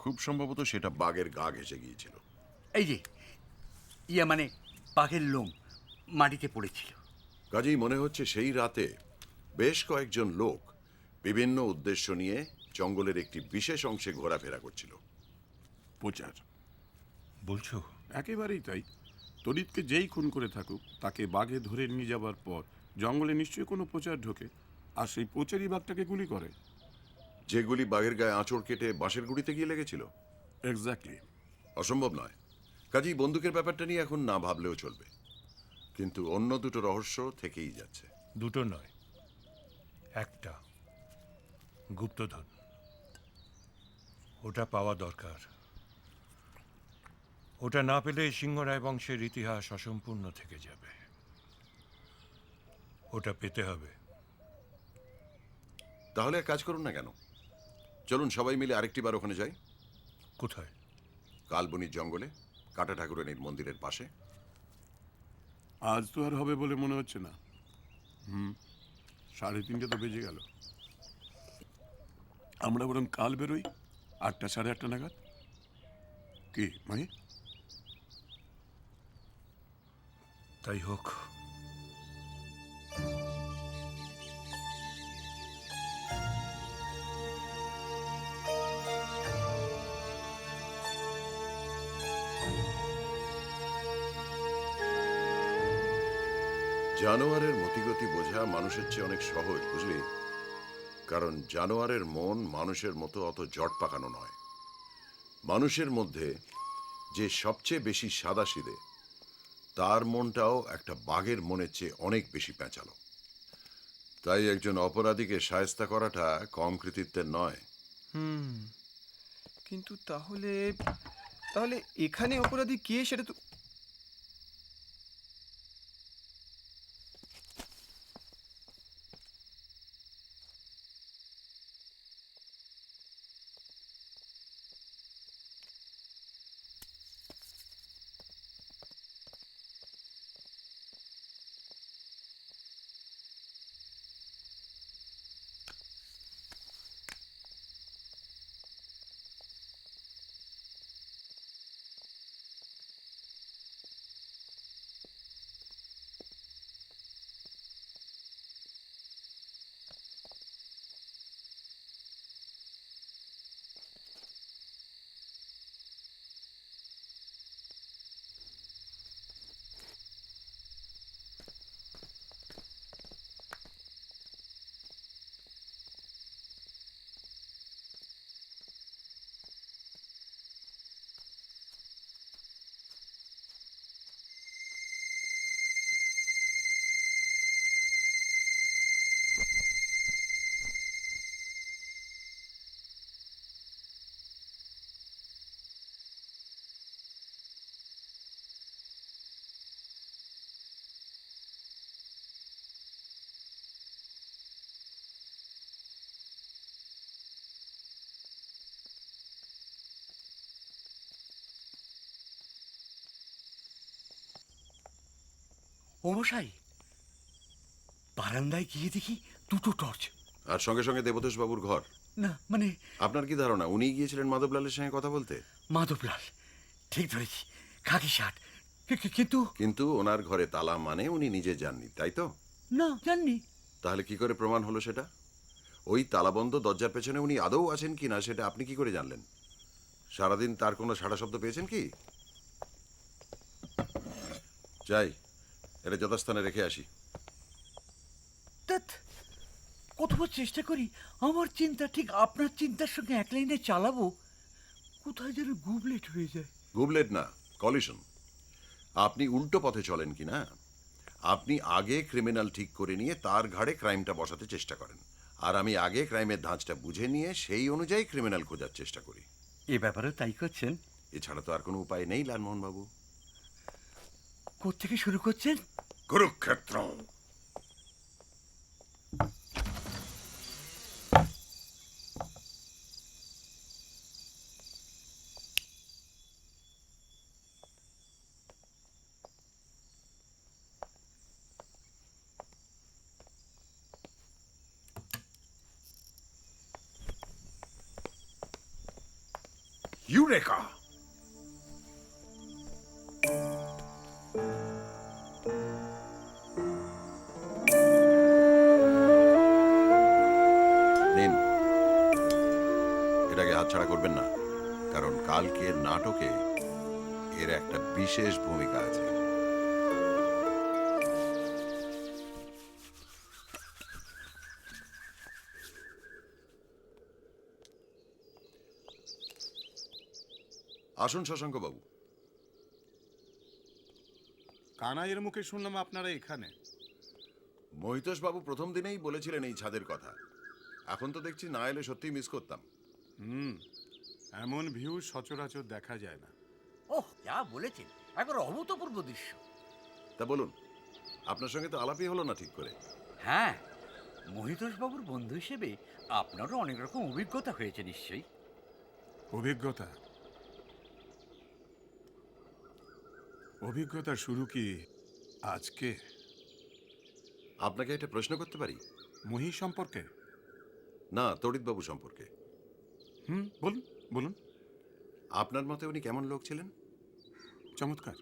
খুব সম্ভবত সেটা বাঘের গা ঘেঁষে গিয়েছিল। এই যে মানে বাঘের লোম মাটিতে পড়েছিল। কাজেই মনে হচ্ছে সেই রাতে বেশ কয়েকজন লোক বিভিন্ন উদ্দেশ্য নিয়ে জঙ্গলের একটি বিশেষ অংশে ঘোরাফেরা করছিল। প্রচার বলছো? একেবারেই তাই। তড়িৎকে যেই খুন করে থাকুক, তাকে বাঘে ধরে নিয়ে যাবার পর জঙ্গলে নিশ্চয়ই কোনো প্রচার ঢোকে, আর সেই প্রচারই বাঘটাকে গুলি করে। যেগুলি বাঘের গায়ে আঁচড় কেটে বাঁশের গুড়িতে গিয়ে লেগেছিল। এক্স্যাক্টলি। অসম্ভব নয়। কাজেই বন্দুকের ব্যাপারটা নিয়ে এখন না ভাবলেও চলবে, কিন্তু অন্য দুটো রহস্য থেকেই যাচ্ছে। দুটো নয়, একটা। গুপ্তধন, ওটা পাওয়া দরকার। ওটা না পেলে সিংহরায় বংশের ইতিহাস অসম্পূর্ণ থেকে যাবে। ওটা পেতে হবে। তাহলে এক কাজ করুন না কেন, চলুন সবাই মিলে আরেকটি বার ওখানে যাই। কোথায়? কালবনির জঙ্গলে, কাটা ঠাকুরানীর মন্দিরের পাশে। আজ তো আর হবে বলে মনে হচ্ছে না। 3:30 তো বেজে গেল। আমরা বরং কাল বেরোই 8টা, 8:30 নাগাদ। কি মাহি? তাই হোক। জানোয়ারের মতিগতি বোঝা মানুষের চেয়ে অনেক সহজ, বুঝলি? কারণ জানোয়ারের মন মানুষের মতো অত জট পাকানো নয়। মানুষের মধ্যে যে সবচেয়ে বেশি সাদাসিধে, তার মনটাও একটা বাঘের মনের চেয়ে অনেক বেশি প্যাঁচালো। তাই একজন অপরাধীকে শায়েস্তা করাটা কম কৃতিত্বের নয়। কিন্তু তাহলে তাহলে এখানে অপরাধী কে সেটা তো... ও মশাই, বারান্দায় গিয়ে দেখি দুটো টর্চ। আর সঙ্গে সঙ্গে দেবতোষ বাবুর ঘর। না মানে আপনার কি ধারণা উনি গিয়েছিলেন মাধবলালের সঙ্গে কথা বলতে? মাধবলাল, ঠিক ধরেছি, খাকি শার্ট। কিন্তু কিন্তু ওনার ঘরে তালা মানে উনি নিজে যাননি, তাই তো? না, জাননি। তাহলে কি করে প্রমাণ হলো সেটা? ওই তালাবন্ধ দরজার পেছনে উনি আদৌ আছেন কি না সেটা আপনি কি করে জানলেন? সারাদিন তার কোনো সাড়া শব্দ পেয়েছেন কি? যাই, এটা যথাস্থানে রেখে আসি। কতবার চেষ্টা করি আমার চিন্তা ঠিক আপনার চিন্তার সঙ্গে এক লাইনে চালাবো, কোথায় যেন গুবলেট হয়ে যায়। গুবলেট না, কলিশন। আপনি উল্টো পথে চলেন কি না? আপনি আগে ক্রিমিনাল ঠিক করে নিয়ে তার ঘাড়ে ক্রাইমটা বসাতে চেষ্টা করেন, আর আমি আগে ক্রাইমের ধাঁচটা বুঝে নিয়ে সেই অনুযায়ী ক্রিমিনাল খোঁজার চেষ্টা করি। এ ব্যাপারে তাই করছেন? এছাড়া তো আর কোনো উপায় নেই লালমোহন বাবু। কোত্থেকে শুরু করছেন? কুরুক্ষেত্র। ইউরেকা! নিন, এটাকে হাতছাড়া করবেন না, কারণ কালকের নাটকে এর একটা বিশেষ ভূমিকা আছে। আসুন শশাঙ্ক বাবু। কানাইয়ের মুখে শুনলাম আপনারা এখানে। মহিতোষ বাবু প্রথম দিনেই বলেছিলেন এই ছাদের কথা। এখন তো দেখছি না এলে সত্যিই মিস করতাম। এমন ভিউ সচরাচর দেখা যায় না। ওহ, যা বলেছেন, একবার অভূতপূর্ব দৃশ্য। তা বলুন, আপনার সঙ্গে তো আলাপই হলো না ঠিক করে। হ্যাঁ, মহিতোষ বাবুর বন্ধু হিসেবে আপনারও অনেক রকম অভিজ্ঞতা হয়েছে নিশ্চয়ই। অভিজ্ঞতা? অভিজ্ঞতা শুরু কি আজকে? আপনাকে একটা প্রশ্ন করতে পারি? মহি সম্পর্কে? না, তড়িৎবাবু সম্পর্কে। বলুন বলুন। আপনার মতে উনি কেমন লোক ছিলেন? চমৎকার,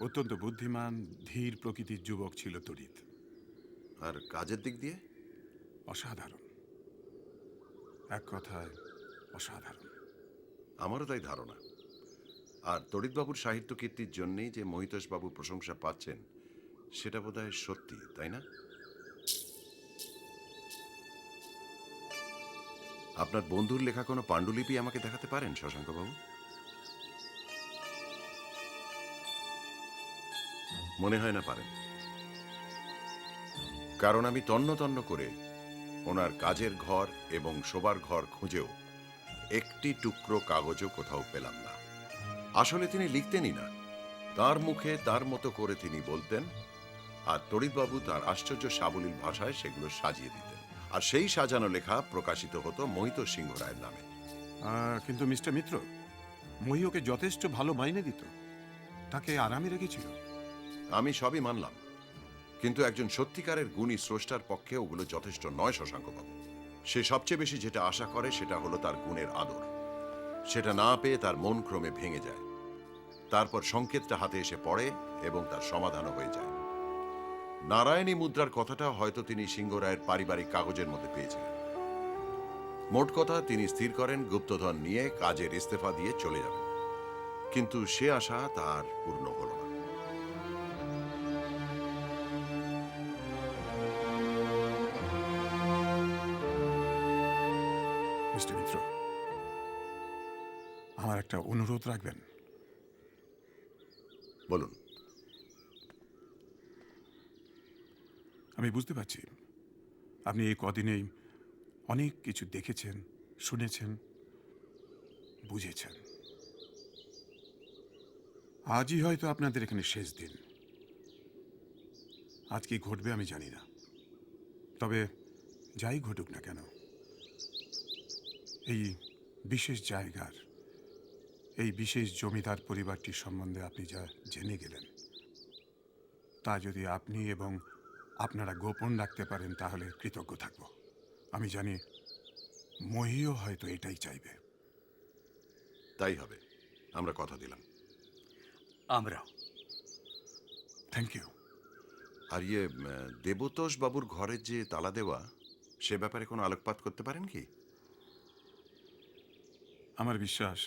অত্যন্ত বুদ্ধিমান, ধীর প্রকৃতির যুবক ছিল তড়িৎ। আর কাজের দিক দিয়ে? অসাধারণ, এক কথায় অসাধারণ। আমারও তাই ধারণা। আর তড়িৎবাবুর সাহিত্য কীর্তির জন্যেই যে মহিতোষবাবু প্রশংসা পাচ্ছেন, সেটা বোধহয় সত্যি, তাই না? আপনার বন্ধুর লেখা কোনো পাণ্ডুলিপি আমাকে দেখাতে পারেন শশাঙ্কবাবু? মনে হয় না পারেন, কারণ আমি তন্ন তন্ন করে ওনার কাজের ঘর এবং শোবার ঘর খুঁজেও একটি টুকরো কাগজও কোথাও পেলাম না। আসলে তিনি লিখতেনই না, তার মুখে তার মতো করে তিনি বলতেন, আর তড়িৎবাবু তার আশ্চর্য সাবলীল ভাষায় সেগুলো সাজিয়ে দিতেন। আর সেই সাজানো লেখা প্রকাশিত হতো মহিতোষ সিংহ রায়ের নামে। কিন্তু মিস্টার মিত্র, মহি ওকে যথেষ্ট ভালো মাইনে দিত, তাকে আরামে রেখেছিল। আমি সবই মানলাম, কিন্তু একজন সত্যিকারের গুণী স্রষ্টার পক্ষে ওগুলো যথেষ্ট নয় শশাঙ্কবাবু। সে সবচেয়ে বেশি যেটা আশা করে সেটা হলো তার গুণের আদর। সেটা না পেয়ে তার মন ক্রমে ভেঙে যায়। তারপর সংকেতটা হাতে এসে পড়ে এবং তার সমাধানও হয়ে যায়। নারায়ণী মুদ্রার কথাটা হয়তো তিনি সিংহ রায়ের পারিবারিক কাগজের মধ্যে পেয়েছিলেন। মোট কথা, তিনি স্থির করেন গুপ্তধন নিয়ে কাজের ইস্তফা দিয়ে চলে যাবেন, কিন্তু সে আশা তার পূর্ণ হল না। মিস্টার মিত্র, আমার একটা অনুরোধ রাখবেন? বলুন। আমি বুঝতে পারছি আপনি এই কদিনেই অনেক কিছু দেখেছেন, শুনেছেন, বুঝেছেন। আজই হয়তো আপনাদের এখানে শেষ দিন। আজ কি ঘটবে আমি জানি না, তবে যাই ঘটুক না কেন, এই বিশেষ জায়গার, এই বিশেষ জমিদার পরিবারটির সম্বন্ধে আপনি যা জেনে গেলেন, তা যদি আপনি এবং আপনারা গোপন রাখতে পারেন তাহলে কৃতজ্ঞ থাকব। আমি জানি মহিও হয়তো এটাই চাইবে। তাই হবে, আমরা কথা দিলাম। আমরাও। Thank you. আর দেবতোষ বাবুর ঘরের যে তালা দেওয়া, সে ব্যাপারে কোনো আলোকপাত করতে পারেন কি? আমার বিশ্বাস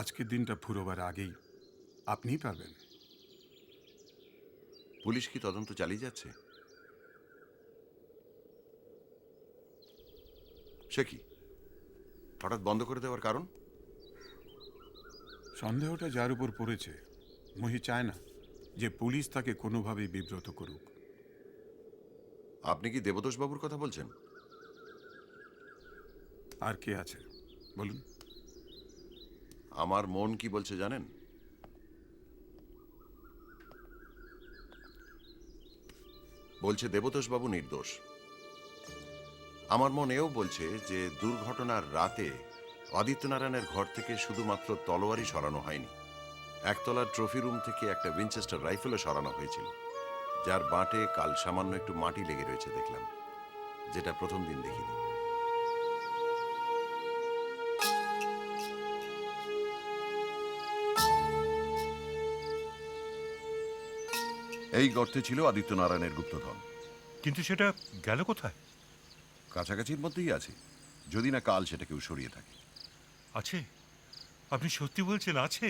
আজকের দিনটা ফুরোবার আগেই আপনিই পারবেন। পুলিশ কি তদন্ত চালিয়ে যাচ্ছে? সে কি হঠাৎ বন্ধ করে দেওয়ার কারণ? সন্দেহটা যার উপর পড়েছে, মহি চায় না যে পুলিশ তাকে কোনোভাবেই বিব্রত করুক। আপনি কি দেবতোষ বাবুর কথা বলছেন? আর কে আছে বলুন? আমার মন কি বলছে জানেন? বলছে দেবতোষবাবু নির্দোষ। আমার মন এও বলছে যে দুর্ঘটনার রাতে আদিত্যনারায়ণের ঘর থেকে শুধুমাত্র তলোয়ারই সরানো হয়নি, একতলার ট্রফি রুম থেকে একটা উইনচেস্টার রাইফেলও সরানো হয়েছিল, যার বাঁটে কাল সামান্য একটু মাটি লেগে রয়েছে দেখলাম, যেটা প্রথম দিন দেখিনি। এই গর্তে ছিল আদিত্যনারায়ণের গুপ্তধন। কিন্তু সেটা গেল কোথায়? কাছাকাছির মধ্যেই আছে, যদি না কাল সেটা কেউ সরিয়ে থাকে। আছে? আপনি সত্যি বলছেন আছে?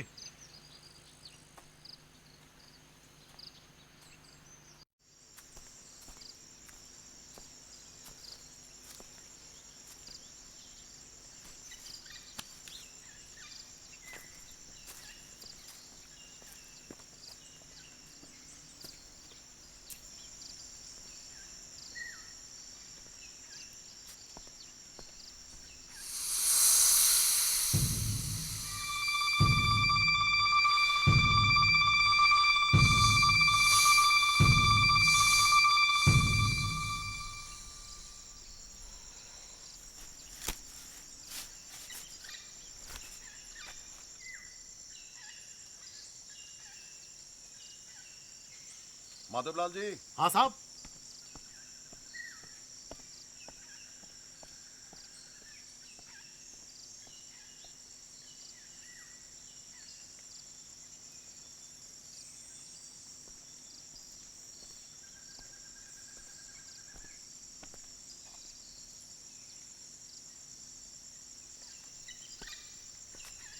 माधवलाल जी। हाँ साहब।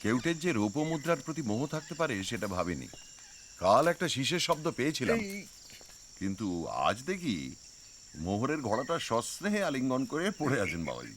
কেউটের যে রৌপ্যমুদ্রার প্রতি মোহ থাকতে পারে সেটা ভাবিনি। কাল একটা শীষের শব্দ পেয়েছিলাম, কিন্তু আজ দেখি মোহরের ঘোড়াটা সস্নেহে আলিঙ্গন করে পড়ে আছেন বাবাজি।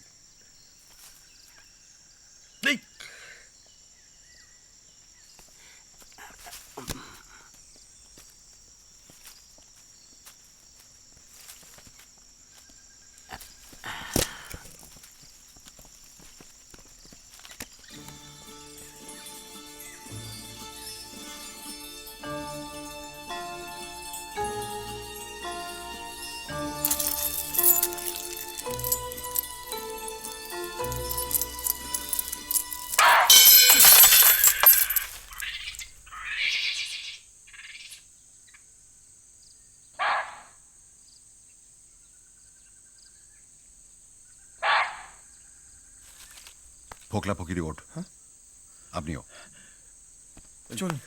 ফোকলা ফকিরি ওঠ। হ্যাঁ, আপনিও চলুন।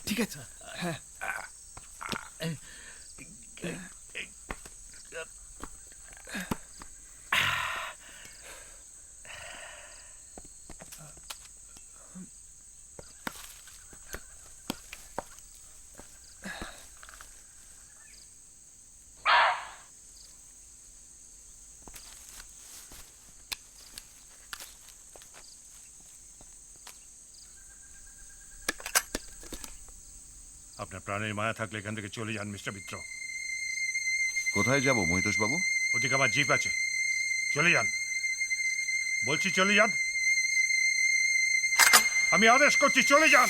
ঠিক আছে। হ্যাঁ, আপনার প্রাণের মায়া থাকলে এখান থেকে চলে যান মিস্টার মিত্র। কোথায় যাব মহিতোষ বাবু? ওদিকে আমার জিপ আছে, চলে যান বলছি, চলে যান। আমি আদেশ করছি, চলে যান।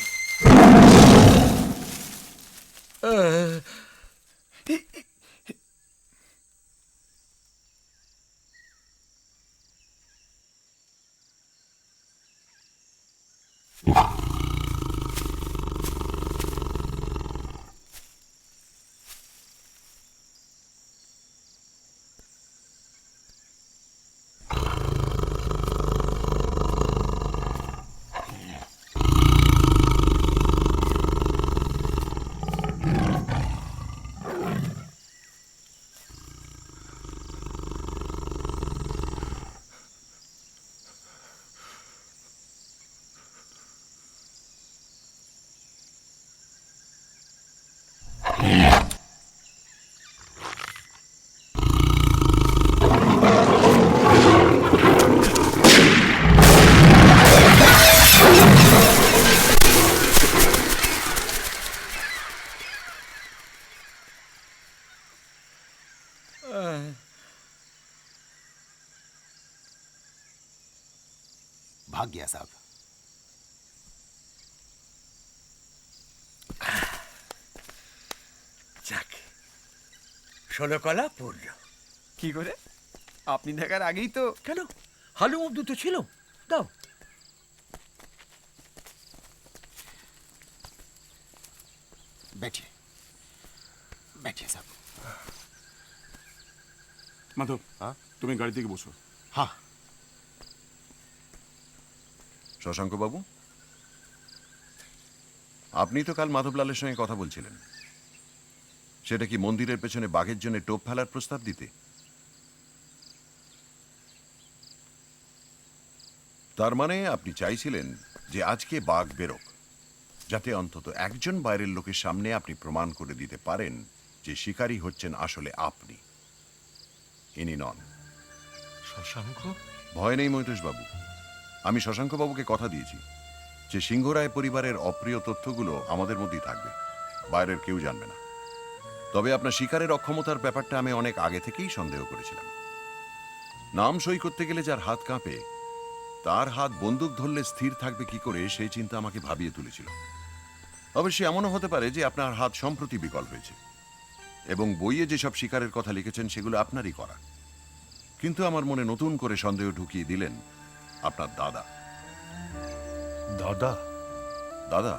भाग गया साहब। যাক, 16 কলা পড়ল। কি করে? আপনি দেখার আগেই তো। কেন, হালুম অব্দি তো ছিল। দাও। बैठिए बैठिए साहब। মাধব, তুমি গাড়ি থেকে বসো। हाँ শশাঙ্ক বাবু, আপনি তো কাল মাধবলালের সঙ্গে কথা বলছিলেন। সেটা কি মন্দিরের পেছনে বাঘের জন্য টোপ ফেলার প্রস্তাব দিতে? তার মানে আপনি চাইছিলেন যে আজকে বাঘ বেরোক, যাতে অন্তত একজন বাইরের লোকের সামনে আপনি প্রমাণ করে দিতে পারেন যে শিকারী হচ্ছেন আসলে আপনি, ইনি নন। শশাঙ্ক? ভয় নেই মৈতোষ বাবু, আমি শশাঙ্ক বাবুকে কথা দিয়েছি যে সিংহরায় পরিবারের অপ্রিয় তথ্যগুলো আমাদের মধ্যেই থাকবে, বাইরের কেউ জানবে না। তবে আপনার শিকারের অক্ষমতার ব্যাপারটা আমি অনেক আগে থেকেই সন্দেহ করেছিলাম। নাম সই করতে গেলে যার হাত কাঁপে, তার হাত বন্দুক ধরলে স্থির থাকবে কি করে, সেই চিন্তা আমাকে ভাবিয়ে তুলেছিল। অবশ্যই এমনও হতে পারে যে আপনার হাত সম্প্রতি বিকল হয়েছে এবং বইয়ে যেসব শিকারের কথা লিখেছেন সেগুলো আপনারই করা। কিন্তু আমার মনে নতুন করে সন্দেহ ঢুকিয়ে দিলেন আপনার দাদা। দাদা? দাদা,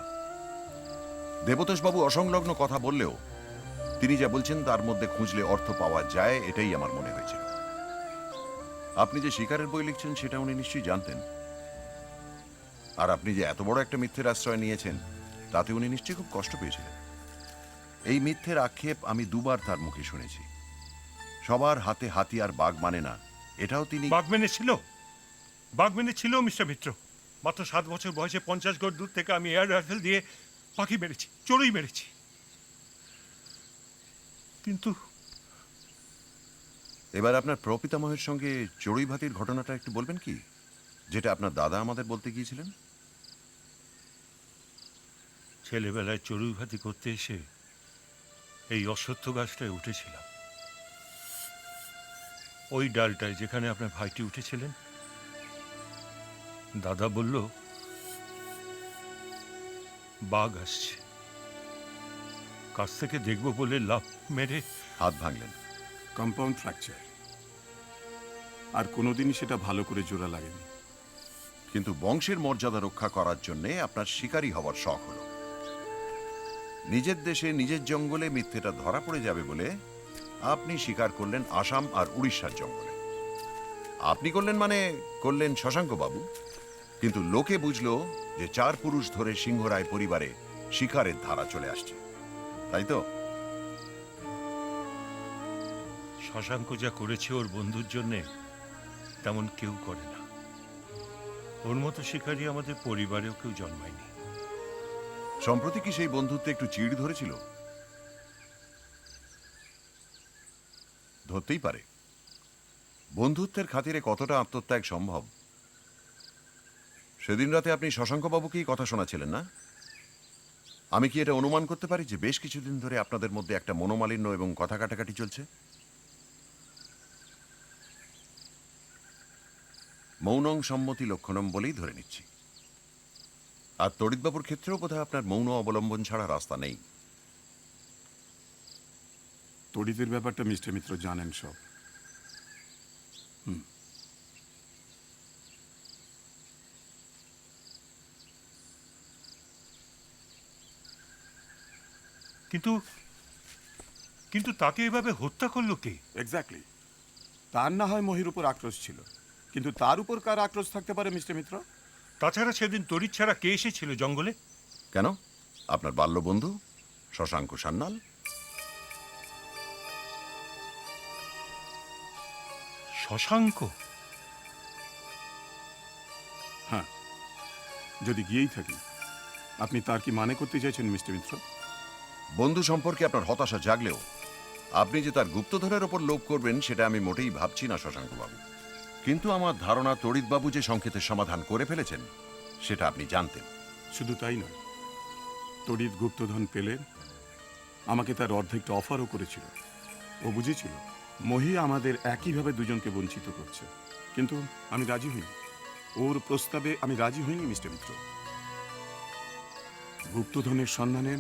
দেবতোষবাবু অসংলগ্ন কথা বললেও তিনি যা বলছেন তার মধ্যে খুঁজলে অর্থ পাওয়া যায়, এটাই আমার মনে হয়েছিল। আপনি যে শিকারের বই লিখছেন সেটা উনি নিশ্চয়ই জানতেন, আর আপনি যে এত বড় একটা মিথ্যের আশ্রয় নিয়েছেন তাতে উনি নিশ্চয়ই খুব কষ্ট পেয়েছিলেন। এই মিথ্যের আক্ষেপ আমি দুবার তার মুখে শুনেছি। সবার হাতে হাতিয়ার বাঘ মানে না, এটাও তিনি। বাঘ মেনেছিল, বাঘ মেনেছিল মিস্টার মিত্র। মাত্র 7 বছর বয়সে 50 গজ দূর থেকে আমি এয়ার রাইফেল দিয়ে পাখি মেরেছি, চড়ুই মেরেছি। কিন্তু এবার আপনার প্রপিতামহের সঙ্গে চড়ুই ভাতির ঘটনাটা একটু বলবেন কি, যেটা আপনার দাদা আমাদের বলতে গিয়েছিলেন? ছেলেবেলায় চড়ুই ভাতি করতে এসে এই অশ্বত্থ গাছটায় উঠেছিলাম, ওই ডালটায় যেখানে আপনার ভাইটি উঠেছিলেন। দাদা বলল বাঘ আসছে, কাছ থেকে দেখব বলে লাফ মেরে হাত ভাঙলেন। কম্পাউন্ড ফ্র্যাকচার, আর কোনোদিনই সেটা ভালো করে জোড়া লাগেনি। কিন্তু বংশের মর্যাদা রক্ষা করার জন্য আপনার শিকারী হওয়ার শখ হলো। নিজের দেশে নিজের জঙ্গলে মিথ্যেটা ধরা পড়ে যাবে বলে আপনি শিকার করলেন আসাম আর উড়িষ্যার জঙ্গলে। আপনি করলেন মানে করলেন শশাঙ্ক বাবু, কিন্তু লোকে বুঝলো যে 4 পুরুষ ধরে সিংহরায় পরিবারে শিকারের ধারা চলে আসছে, তাই তো? শশাঙ্ক যা করেছে ওর বন্ধুর জন্যে তেমন কেউ করে না। ওর মতো শিকারী আমাদের পরিবারেও কেউ জন্মায়নি। সম্প্রতি কি সেই বন্ধুত্বে একটু চিড় ধরেছিল? ধরতেই পারে। বন্ধুত্বের খাতিরে কতটা আত্মত্যাগ সম্ভব? সেদিন রাতে আপনি শশাঙ্কবাবুকেই কথা শোনাছিলেন না? আমি কি এটা অনুমান করতে পারি যে বেশ কিছুদিন ধরে আপনাদের মধ্যে একটা মনোমালিন্য এবং কথা কাটাকাটি চলছে? মৌনং সম্মতি লক্ষণম বলেই ধরে নিচ্ছি। আর তড়িৎবাবুর ক্ষেত্রেও বোধহয় আপনার মৌন অবলম্বন ছাড়া রাস্তা নেই। তড়িতের ব্যাপারটা মিস্টার মিত্র জানেন সব। কিন্তু কিন্তু তাকে এভাবে হত্যা করলো কে? এক্স্যাক্টলি। তার না হয় মহির উপর আক্রোশ ছিল, কিন্তু তার উপর কার আক্রোশ থাকতে পারে মিস্টার মিত্র? তাছাড়া সেদিন তড়িৎ ছাড়া কে এসেছিল জঙ্গলে? কেন, আপনার বাল্য বন্ধু শশাঙ্ক সান্যাল? শশাঙ্ক? হ্যাঁ, যদি গিয়েই থাকি, আপনি তার কি মানে করতে চাইছেন মিস্টার মিত্র? বন্ধু সম্পর্কে আপনার হতাশা জাগলেও আপনি যে তার গুপ্তধনের ওপর লোভ করবেন সেটা আমি মোটেই ভাবছি না শশাঙ্কবাবু। কিন্তু আমার ধারণা তড়িৎবাবু যে সংকেতের সমাধান করে ফেলেছেন সেটা আপনি জানতেন। শুধু তাই নয়, তড়িৎ গুপ্তধন পেলে আমাকে তার অর্ধেকটা অফারও করেছিল। ও বুঝেছিল মহি আমাদের একইভাবে দুজনকে বঞ্চিত করছে, কিন্তু আমি রাজি হইনি। ওর প্রস্তাবে আমি রাজি হইনি মিস্টার মিত্র। গুপ্তধনের সন্ধানে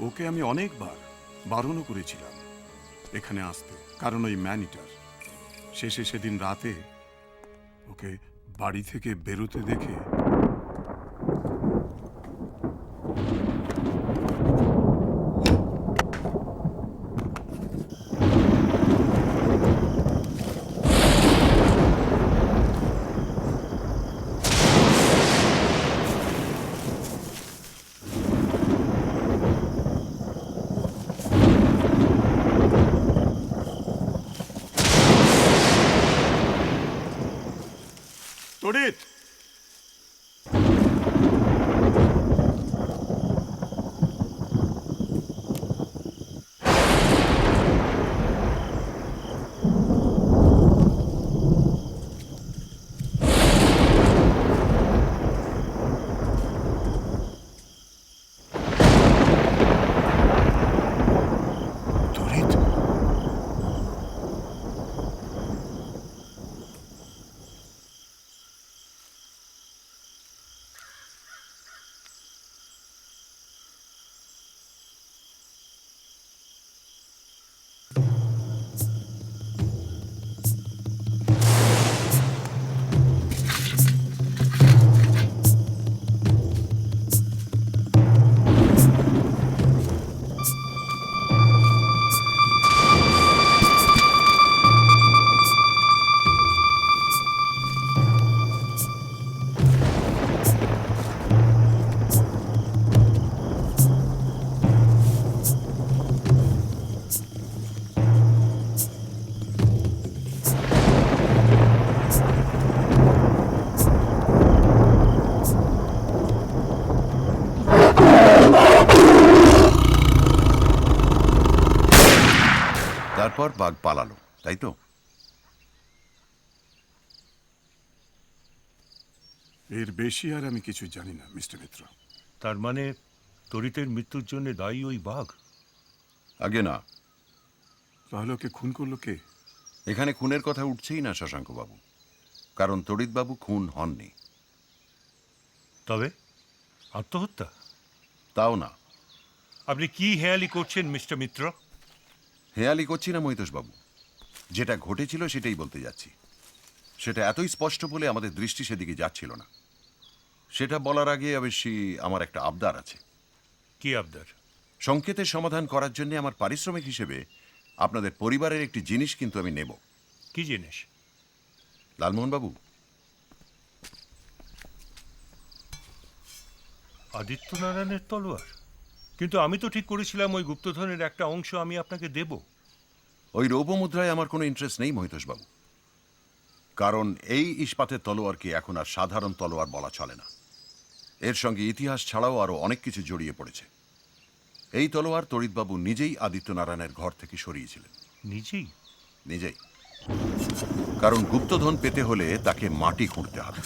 ওকে আমি অনেকবার বারণও করেছিলাম এখানে আসতে, কারণ ওই ম্যানিটার শেষে সেদিন রাতে ওকে বাড়ি থেকে বেরোতে দেখে তড়িৎ তারপর বাঘ পালালো, তাই তো? এর বেশি আর আমি কিছু জানি না মিস্টার মিত্র। তার মানে তড়িতের মৃত্যুর জন্য দায়ী ওই বাঘ? আগে না। তাহলে ওকে খুন করলো কে? এখানে খুনের কথা উঠছেই না শশাঙ্ক বাবু, কারণ তড়িৎবাবু খুন হননি। তবে আত্মহত্যা? তাও না। আপনি কি হেয়ালি করছেন মিস্টার মিত্র? হেয়ালি করছি না মহিতোষবাবু, যেটা ঘটেছিল সেটাই বলতে যাচ্ছি। সেটা এতই স্পষ্ট বলে আমাদের দৃষ্টি সেদিকে যাচ্ছিল না। সেটা বলার আগে অবশ্যই আমার একটা আবদার আছে। কি আবদার? সংকেতের সমাধান করার জন্য আমার পারিশ্রমিক হিসেবে আপনাদের পরিবারের একটি জিনিস কিন্তু আমি নেব। কি জিনিস? লালমোহন বাবু, আদিত্যনারায়ণের তলোয়ার? কিন্তু আমি তো ঠিক করেছিলাম ওই গুপ্তধনের একটা অংশ আমি আপনাকে দেব। ওই রৌপ্য মুদ্রায় আমার কোনো ইন্টারেস্ট নেই মহিতোষবাবু, কারণ এই ইস্পাতের তলোয়ারকে এখন আর সাধারণ তলোয়ার বলা চলে না। এর সঙ্গে ইতিহাস ছাড়াও আরও অনেক কিছু জড়িয়ে পড়েছে। এই তলোয়ার তড়িৎবাবু নিজেই আদিত্যনারায়ণের ঘর থেকে সরিয়েছিলেন। নিজেই? নিজেই। কারণ গুপ্তধন পেতে হলে তাকে মাটি খুঁড়তে হবে,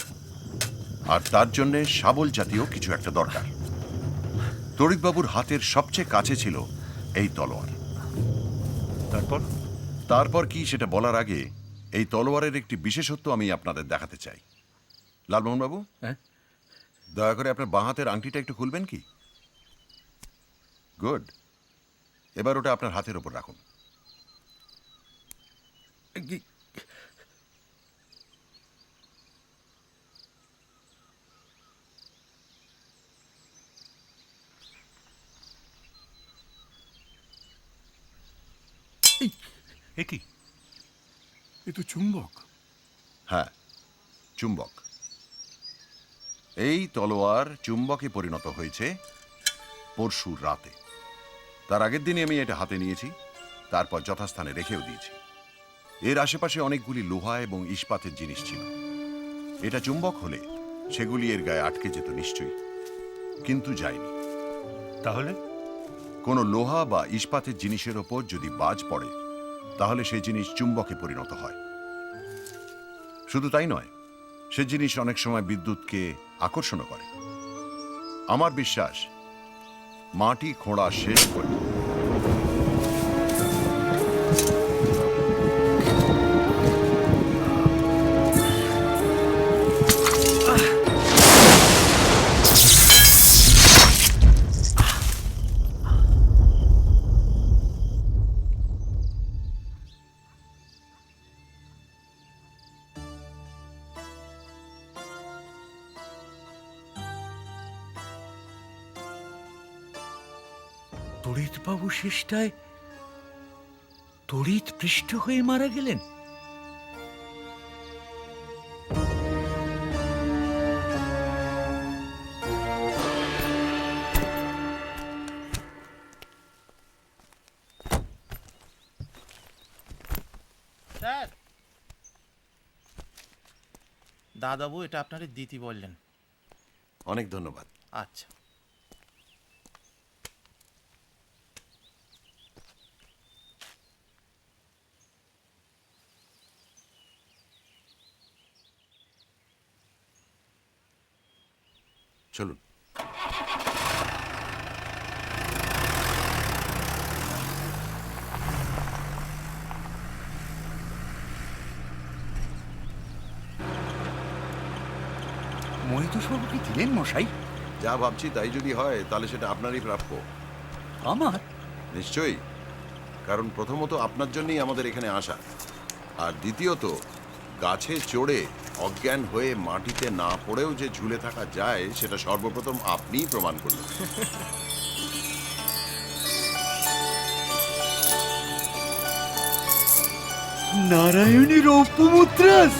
আর তার জন্য শাবল জাতীয় কিছু একটা দরকার। তড়িৎবাবুর হাতের সবচেয়ে কাছে ছিল এই তলোয়ার। তারপর কি সেটা বলার আগে এই তলোয়ারের একটি বিশেষত্ব আমি আপনাদের দেখাতে চাই। লালমোহন বাবু, দয়া করে আপনার বাঁ হাতের আংটিটা একটু খুলবেন কি? গুড। এবার ওটা আপনার হাতের ওপর রাখুন। এ কি? এ তো চুম্বক। হ্যাঁ, চুম্বক। এই তলোয়ার চুম্বকে পরিণত হয়েছে পরশু রাতে। তার আগের দিনই আমি এটা হাতে নিয়েছি, তারপর যথাস্থানে রেখেও দিয়েছি। এর আশেপাশে অনেকগুলি লোহা এবং ইস্পাতের জিনিস ছিল। এটা চুম্বক হলে সেগুলি এর গায়ে আটকে যেত নিশ্চয়ই, কিন্তু যায়নি। তাহলে কোনো লোহা বা ইস্পাতের জিনিসের ওপর যদি বাজ পড়ে তাহলে সেই জিনিস চুম্বকে পরিণত হয়। শুধু তাই নয়, সে জিনিস অনেক সময় বিদ্যুৎকে আকর্ষণ করে। আমার বিশ্বাস মাটি খোঁড়া শেষ করে বাবু শেষটায় তড়িৎ পৃষ্ঠ হয়ে মারা গেলেন? স্যার, দাদাবু এটা আপনারে দিতি বললেন। অনেক ধন্যবাদ। আচ্ছা। চলুন। মহিতোষবাবু কি দিলেন মশাই? যা ভাবছি তাই যদি হয় তাহলে সেটা আপনারই প্রাপ্য। আমার? নিশ্চয়ই, কারণ প্রথমত আপনার জন্যই আমাদের এখানে আসা, আর দ্বিতীয়ত গাছে চড়ে অজ্ঞান হয়ে মাটিতে না পড়েও যে ঝুলে থাকা যায় সেটা সর্বপ্রথম আপনিই প্রমাণ করলেন। নারায়ণী রৌপ্য মুদ্রাস।